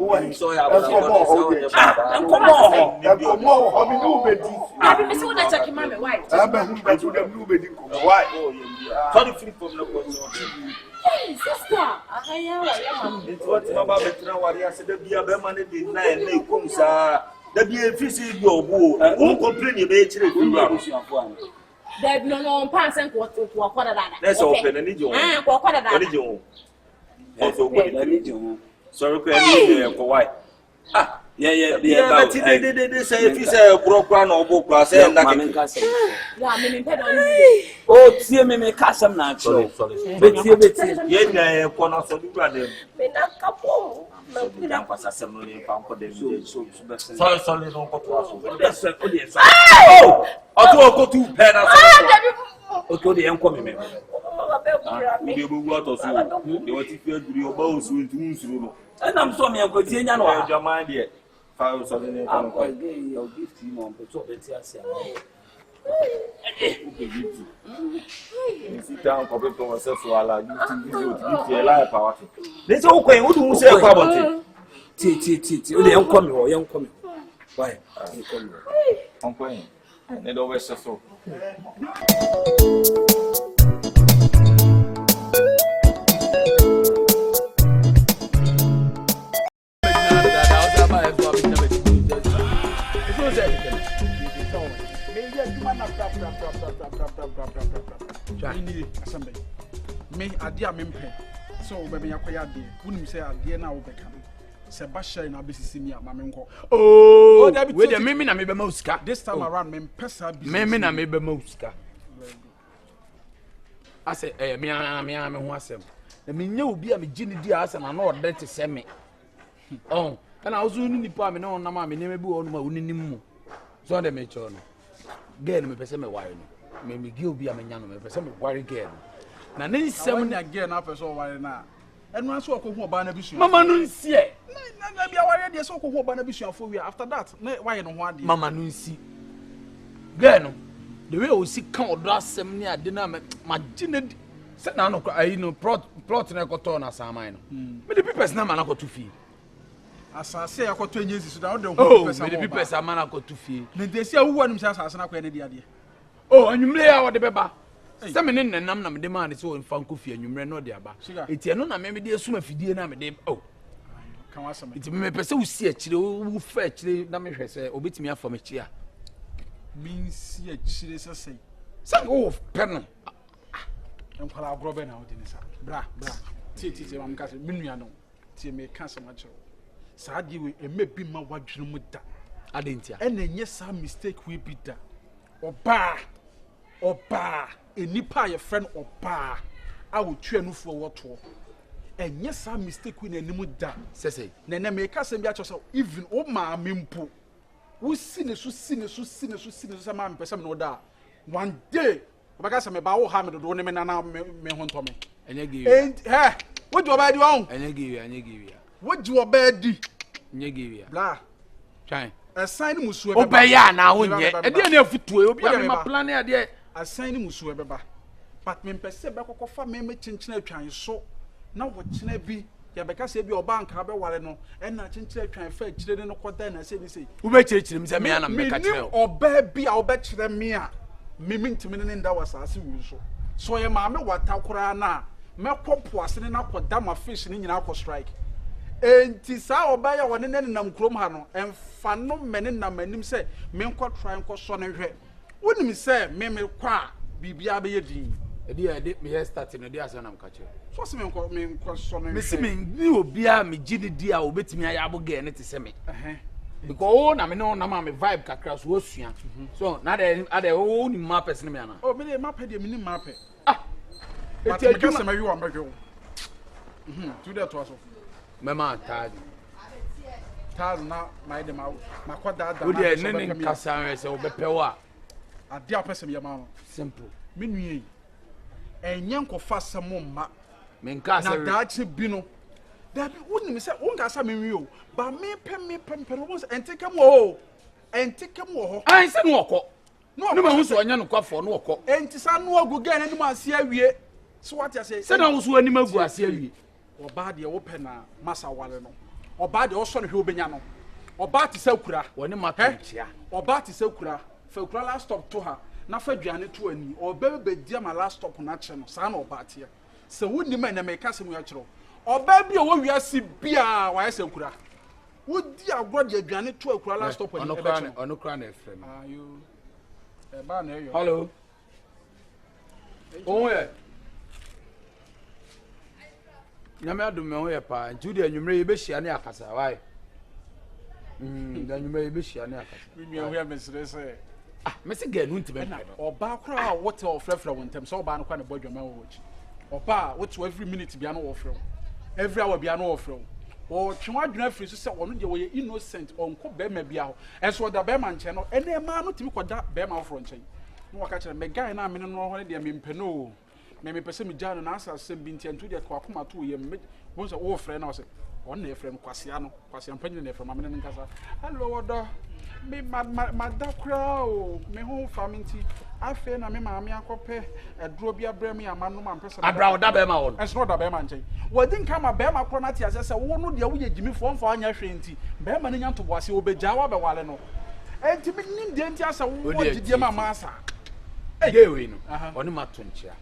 I'm sorry, I was I be missing that check mommy why? Sorry, free from the Hey, sister. I am. it's what Mama Betra Warrior said, the beer Berman did 9 comes. The beer fishy your boo. Won't complain you may actually do. There no pants and quarter. That's open and need you. Sorry, why? Ah, yeah. They say if you say broke one or book, I say nothing. Oh, see me make cash some natural. But Yeah, corner so you brother. Sorry, don't go to us. Oh, I'll go to Penna. Okay, the uncle. You will go to school. You want to feel your bones with you. And I'm sorry, I'm going to know your mind yet. I'm going to give you on the top of the sit down for people myself so I like you to your life. Let's okay. What do you say about it? The uncle, young coming. Why? Uncle, and it always so. Me adia mempe so be me akoya de wunim say ade na wo beka se ba share na be sisi a ma menko oh we de me na me be ma usika this time around me pesa business me na me be ma usika ase me ho asem na me nya obi a me gini di ase na na ode te se me oh kana ozu ni nipa me na onam a me ne bi wo no ma uninim mu so de me cho no girl me pese me wire no me gi obi a me nya no me pese me wire girl na ne nsem na girl na pese wire na enu aso okohu oba na bisu mama no nsie na bia wire de so okohu oba na bisu afo wi after that na wire no ho ade mama no nsi girl no the way o si kan odo asem ni ade na ma gine se na no ayi no plot na ekoto na saman no me the people na ma na koto fi asase yakoto enyesi so da wo de ho pesa me the people sa ma na koto fi na de si awuwa nim sa asase na kwa ne de ade oh anwumle ya wo de beba se me ne nenam na me de ma ne so mfa nkofi anwumre no de aba eti eno na me de esuma fidie na me de oh kan wasama eti me pese wo si akire wo fa akire na me hwese obetimi afa me chia means ye chile say. Say oh pen. And call our grobber now, Denisa. Bra. Tit, I'm catching Minuano. Tia may cancel my child. Sadi we may be my watch with that. I didn't. And then yes, some mistake we be that. Oba. A nipa your friend Oba. I will train for what war. And yes, some mistake we name that. Say. Nene make us and yourself even oh my mimpo. Who sin some man person no da. One day, because I'm about Hamid, the woman and now me home to me. And you give And hey, what do I do on? and you give you. What do you bad? And you give you. Blah. Try. A sign musu. Obey ya now, yeah. And then you fit to be my plan there. A sign musu beba. But me pese be kokofa me chinchina atwan so. Na wo china bi ya beka se bi oba nka be ware no. E na chinchina atwan fa chire no koda na se ni se. Ube chire me me ana me ka chire. Oba bi a oba chire me a. Me ntimi ne nda wasase wu so. So ye ma me wata kora na. Me kopo asene na koda ma fish ni nyina akọ strike. Enti sa oba ya wone ne nam krom ha no emfa no mene nam anim se me nkọ try nkọ so ne hwe wonim se me kwa bibia be yedin Edi me start no dey asan am kache so se me nkọ so ne me si me ni obi a me gidi di a obetimi aya aboge ne te se me because na me no na ma me vibe kakra so osua so na dey o ni ma person me ana oh me dey map dey me ni map eti adwuma se me wi wa mbehwe to dey to aso mema tag na my dem ma kwada da o dey ne nkasa nwe se obepewa ade apese me ma no simple me nwie enye nkofa semo ma me nkasa na daachi bi no da bi wonim se won nkasa me nwie o ba me pem wo entekam wo ho ai se no okọ no ma hu so onya no kwafo no okọ entisa no agu ga na nim ase awie so what you say se na hu so anim agu ase awie oba de wo pe na masa wale no oba de oso no hwe obenya no oba te sakura woni matonchia oba te sakura fa kura last stop to ha na fa duane to ani oba be dia ma last stop na che no sa na oba te se woni ma na me ka se mu ya kiro oba bi o wo wiase bia wa ya sakura wodi agro de duane to akura last stop ani e be che ono kra na efrem you e ba na yo hello oh yeah nyame adum me ho ye pa nti anwumre ye be hia ne akasa why anwumre ye be hia ne akasa mi ho ya mesere se me se ga nu ntime oba kra what ofrefra won tem so oba no kwa ne bodwama wo chi oba what every minute bia no ofre every hour bia no ofre o twa adwuna free so se wono de wo ye innocent onko be ma bia ho enso da be ma nche no ene ma no timi koda be ma ofro nche no waka kire me guy na me no ho ne de me mpe no me pese me jano na asa se bi ntiantu de kwa akoma to ye me won se wo frɛ na wo se on na frɛ no kwasea mpanyin na frɛ ma me ne nkasa hello wodo me da kra o me ho faminti afi na me maame akɔpɛ aduro bi abra me amano ma mpesa abra woda be ma won enso da be ma nkyɛn wodi nka ma be ma kro na te ase se wo no de wo ye gimi fo mfa anya hwe nti be ma ne nya ntobo ase wo begya wa be wale no enti me nim de nti asa wo gidie ma asa gewe no oni matonchia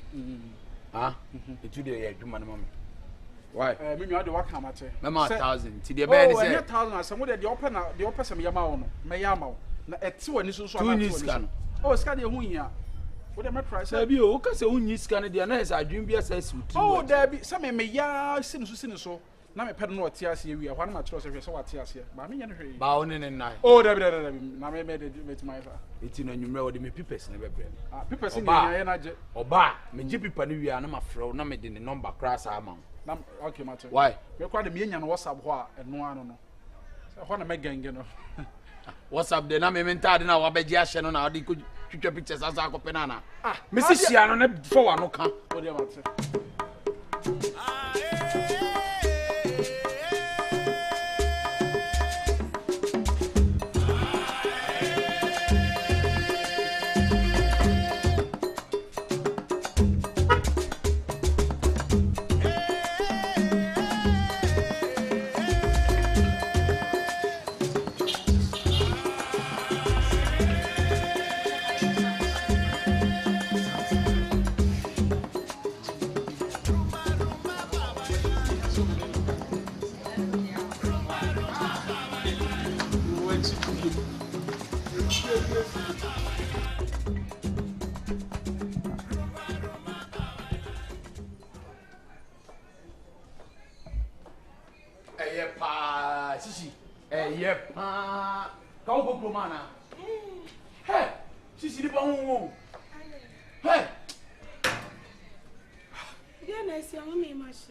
etu de ye adwuma no mama why me nwa de waka amache mama 1000 ti de be ni say 1000 asem de open na de opesa me yama wo no me yama na eti wani so so na ati oh ska de hu hia wo de me try say bi o ka se unyi ska ne de na esa adwun bi esa si uti oh da bi se me ya sini so na me pede no oti ase wi ahwa na ma tro se hwe se wati ase ba me nya ne hwe ba oni ne nai oh da bi na me de met my fa eti na nwumre wo de me pipes ne bebre pipes ni nya na je oba me je pipa ne wi na ma frɛ na me de ne number class ama na okay mate why me kwa de me nya no WhatsApp ho a eno ano no se ho na me genge no WhatsApp de na me mentade na wa beji ahye no na odi ko twitwa pictures asa akɔpɛ na na me si hia no na fo wa no ka o de mate Shishi. Yep. Come go, mana. Hey, Shishi, the bone. Hey.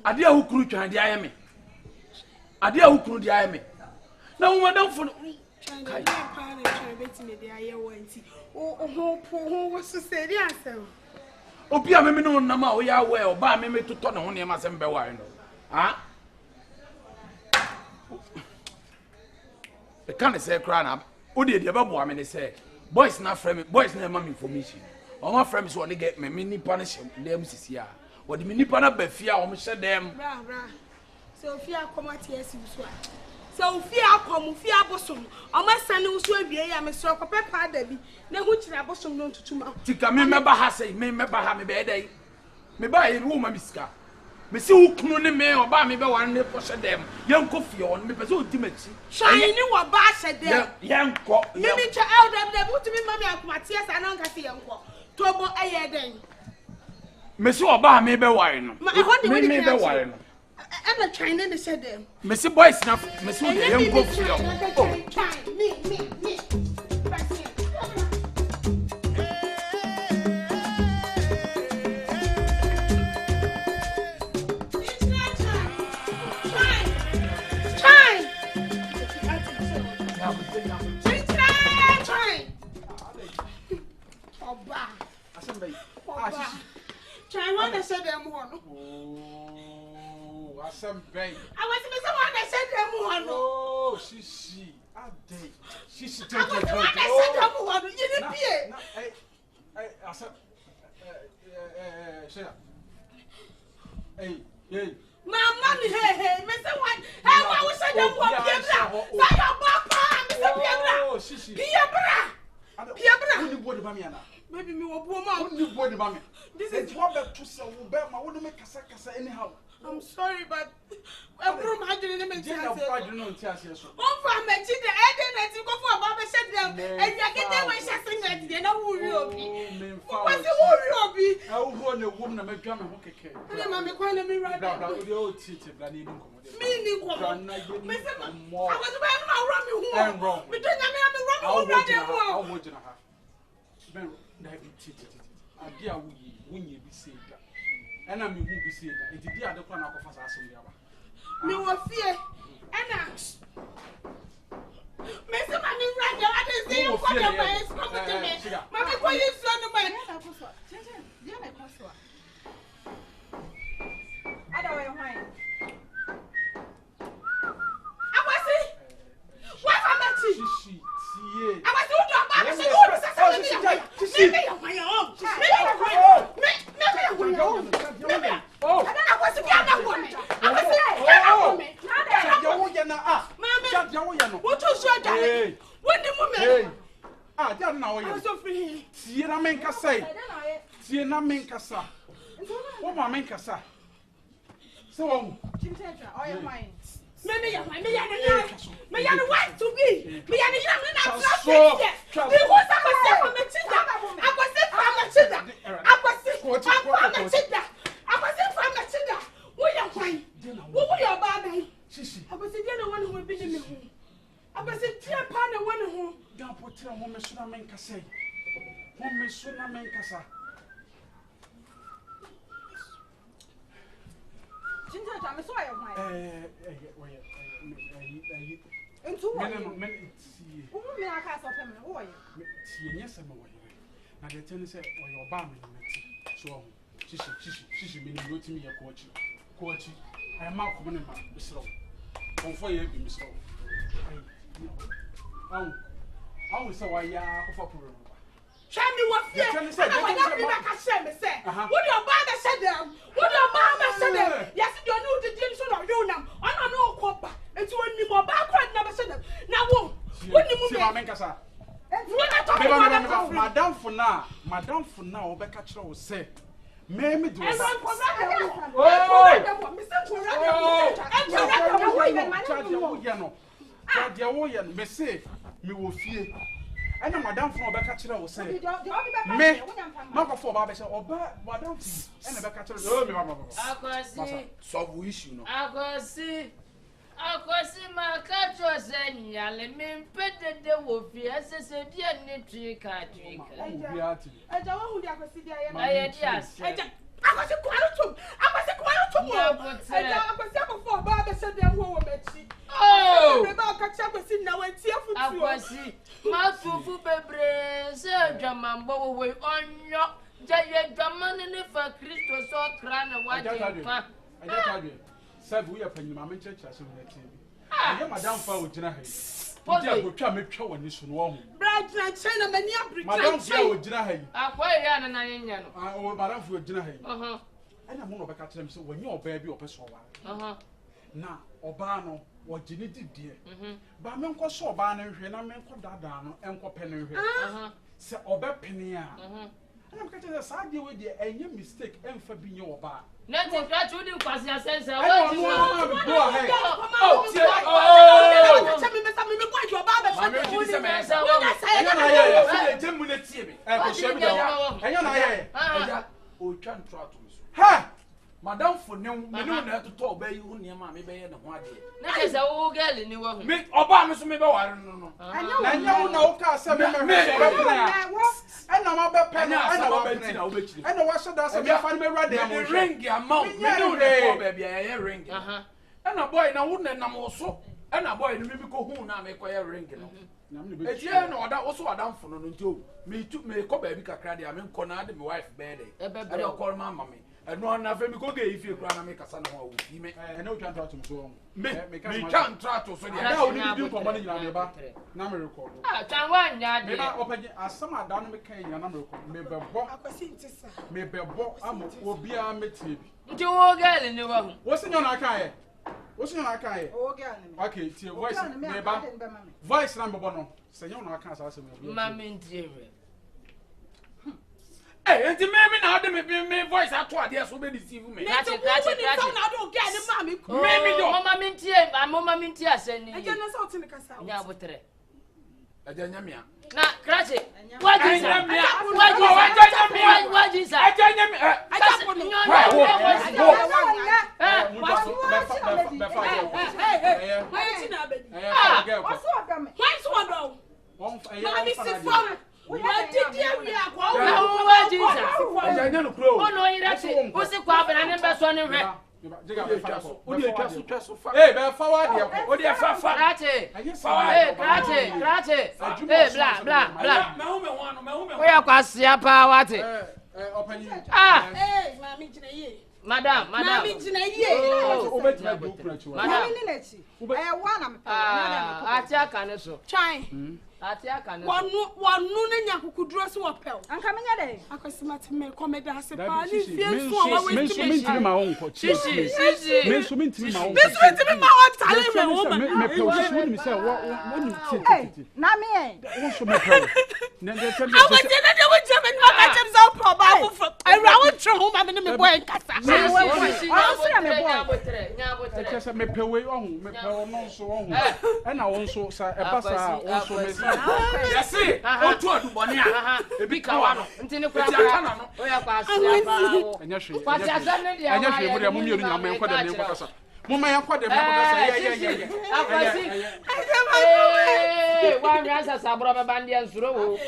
Adia who crew trying the IME. Adia who crew the IME. No, madam for. Opia me no nama we are well, ba me to turn on him as a bewine. Ah? The can't say crown up. Odi the babu amene say boys na frame boys na mam information. On my friends want to get me mini punish them sisia. What the mini pana be fear o me share them. Bra. So fear come at yes so. So fear come fear bosom. O ma sane wo so awie ya me so papa pa da bi. Na hu kira bosom no tutuma. Tika me meba ha say me meba ha me be dey. Me ba e wo ma miska. Me si wo kunu ne me oba me be wan ne po share them. Yen ko fie on me pese o di machi. Shine ni wo ba share them. Yen ko. Me cha elder dem utumi mami akomati yes ana nka se yen ko. Tobo eye den. Me si oba me be ware no. Me be ware no. I'm not trying to say them. Missy boys now, Miss Wood, young go for you. Me. Try one to say them one. Some bank. I was the one that said them one. Oh, she. I did. She I was the one that said them one. You didn't hear. I said, hey. Mama, hey, Mr. One. Hey, why was I them one? Oh, she. Piabra. Only boy, Bamiana. Maybe me will boom out. Only boy, Bamiana. This is what the two sell. I wouldn't make a anyhow. I'm sorry, but I'm from Hadrian and I don't know. Oh, from my children, I didn't go for a Baba said them, and you get them when she's saying that you know who you'll be. What's the who you'll be? I will go on a woman and make drama. Okay, I'm calling me right now. The old teacher, Meaning, I was wearing a wrong. We don't have a wrong. I'll watch in a half. I dear, we be saved. And I'm who be saved. It is the other one of us as we are. No fear. And Mr. Manning right now, I didn't see you for the place. Come to me. Mamma, why you son of mine? I don't know why. I was it. What am I to? I was doing what was your daddy? What the woman? Ah, don't know. I was so free. Siena Menkasa. Siena Menkasa. What my Menkasa? So, all mine. Maybe I want to be. Me and the young man are She meaning you to me a coach. I am out of my Miss Rowe. On for you, Miss Rowe. Oh, I was so I for Show me what fear. I will not be back at Shem. What your father said them? What your mama said them? Yes, you know the Jameson of you now. I don't know Copper. It's only more backward never said them. Now, when you move, Madame for now, Becca will say. Maybe do it. And madam from Obacatcher will say, me, Mama for Baba said, madam, and Obacatcher, oh, Mama. So we issue. I go see my cat was saying, Yale, me petted the wolf, yes, as a dear nitty cat. I don't know who they are sitting there. Yes, I was a quarrel I was before Baba said they were Betty. Oh, about catch up with him now and see if I was see. My fufu bebre, Sir Jamambo will on your giant Gaman in it for Christos or Cran and what I just told you. Said we are paying my church as soon as I am Madame Fowl Jenna. I will try to make sure when this one. Bright and China, many of Madame Fowl Jenna. I quite and I oh, Madame Fowl Jenna. And I'm going to catch them so when you're baby or person. Now, Obano, what Jenny did, dear. But I'm not so bad and I'm not that down and what penny. Say, Ober Penny. And I'm catching a side deal with you and your mistake and for being your bar. Nothing that you didn't pass your sense. Go ahead. Oh, Madam for no, me no na to talk be you near ma me be na ho ade. Na ke say wo girl ni wo. Me oba me so me be ware no. Na nya na wo ka say me me e na ma be pe na e na wa be na wo be chiri. E na wa so da say me fa me rade am. Me ring amount. Me no na be bia ye ring. E na boy na wo na nam wo so. E na boy no me bi ko hu na me ko ye ring no. Etie na oda wo so adam fo no nti me ko ba bi kakra de am nko na de me wife be de. E be ko ma me. And no one have me go if you cry and make a son of me. I know you can't try to so. Me can't try to so. Now we do for money in our number record. Ah, Taiwan, yeah. Open as some are done making your number. Maybe I'm will be a meeting. You all girl in the world. What's in your Nakai? What's in your Nakai? Okay, it's your voice. Voice number one. Say, you're not can't Mammy, dear. Hey, and the me now me voice at what they so be deceive me. That's it. I don't get the mommy. Maybe your mama mintie, my mama mintie send. I don't know something like that. Yeah, but tre. Ajanya me. Na, crash it. What is that? What is that? Ajanya me. I just put What did you have? Oh, Jesus. Oh, no, you're actually. What's the problem? I never saw him. Hey, be forward here. What you fa Karate. Hey, karate. Hey, blah. We are kwasia pa wate. Ah. Hey, mommy today. Madam. Mommy today. Madam. One. Ah, atia kaneso. Chai. Atia kaneso. One no nya kukudro so opel. Anka menya dey. Akosima me komeda ase pa ni fie so wa we me ma won ko. Shishi. Me so me ntimi ma won. Me ma wa tale me wo ma. Me pe o so ni say won titi. Na me eh. Won so me pe. Na de tell me. I was in the way German ma ka chem so proba. I won tro ho ma me boy nkasa. Just me pe we on me pe no so on. E na won so sa e pasa won so me say. Yes, o tu aduboni a. E bi ka wa no. Ntini kura no. O ya kwa asia pa. Enya hwe. Kwati azane dia. Enya hwe mu dia mu mienu nyama enko da me enko kasa. Mu ma enko da me enko kasa. Yeah. Akwasi. Wa nyansa sabro be bandi ansuro wo.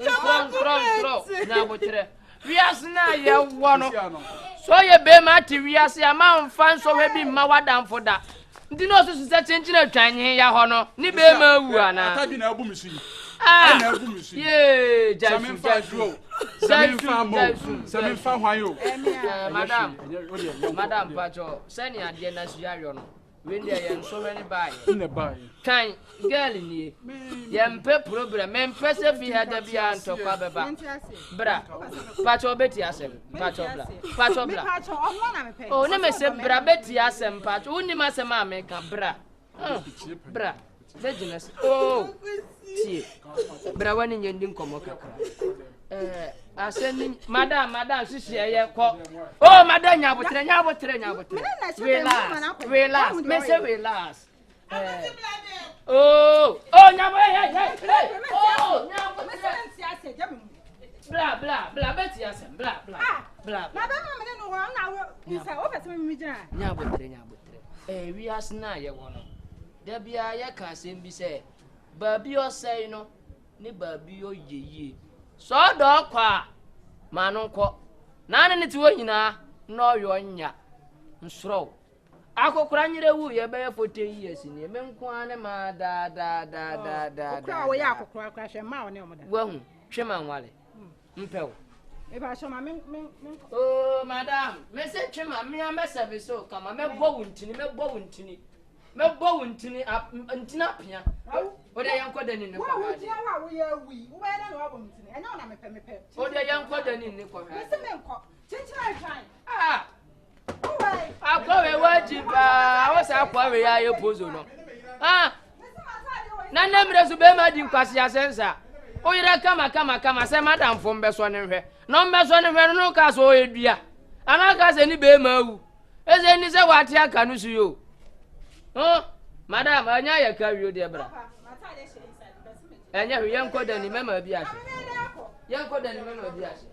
Nsuro. Na botre. Wiase na ye wo no. So ye be ma ti wiase ama mfa nso we bi ma wadamfo da. Ndi no so se chenchina atwanhe ya ho no. Ni be ma wu ana. Atabi na abu misu. Ah. Na abu misu. Ye, Jamin fa hwan yo. Madam Pacho, send ya de na suayo no. We dey ye so many buy. Ne buy. Kan girl ni. Ye mpe problem, me mpe se fi ha da bia ntokwa beba. Bra. Pacho beti asem. Pacho bla. Pacho onwa na me pe. Oh, ne me se bra beti asem Pacho. Uni ma se ma me ka bra. Bra. Vegines. Oh. Tie. Bra wani nyendi nkomo kakra. Aseni madam sisi eye ko. Oh, madam nyabotre. Relax. Me say relax. Oh, nyabo hey. Oh, nyabo. Bla, beti asem, bla. Na ba ma me no ho na wo ni say o pese me gina. Nyabo tere. Wi asna ye wono. Da bia ye ka asem bi say, baabi o say no, ni baabi o yeye. So do kwa ma no nko. Na ne ti wo nyina, no yo nya. Nsoro. Akokora nyere wu ye be 40 years ni me nko ane ma da. Okra wo ya akokora kwa hwe ma wo ne omoda. Wa hu, hwe ma nwale. Mpɛw. Eba so ma me. Oh, madam, me se twema me am service o kama me bɔ wuntini. Me bɔ wuntini ntina pia. O de yanko dani ne kwa. Wa wo tia wa wo ya wi. Wo ba na no abɔ wuntini. Ɛna na me. O de yanko dani ne kwa. Me se me nkɔ. Chinchira twan. Ah. Oi. Akwa we wajiba, wo sa akwa we ya yepozo no. Ah. Na nemre so be ma di nkwasi asensa. Oyira kama se madam fo mbeso ne hwe no mbeso ne hwe no ka so edua anaka se ni be mawu eze ni se wate aka no su yo madam anya ye ka wi de bra anya hwe yenko da ni mema bi ase yenko da ni mema bi ase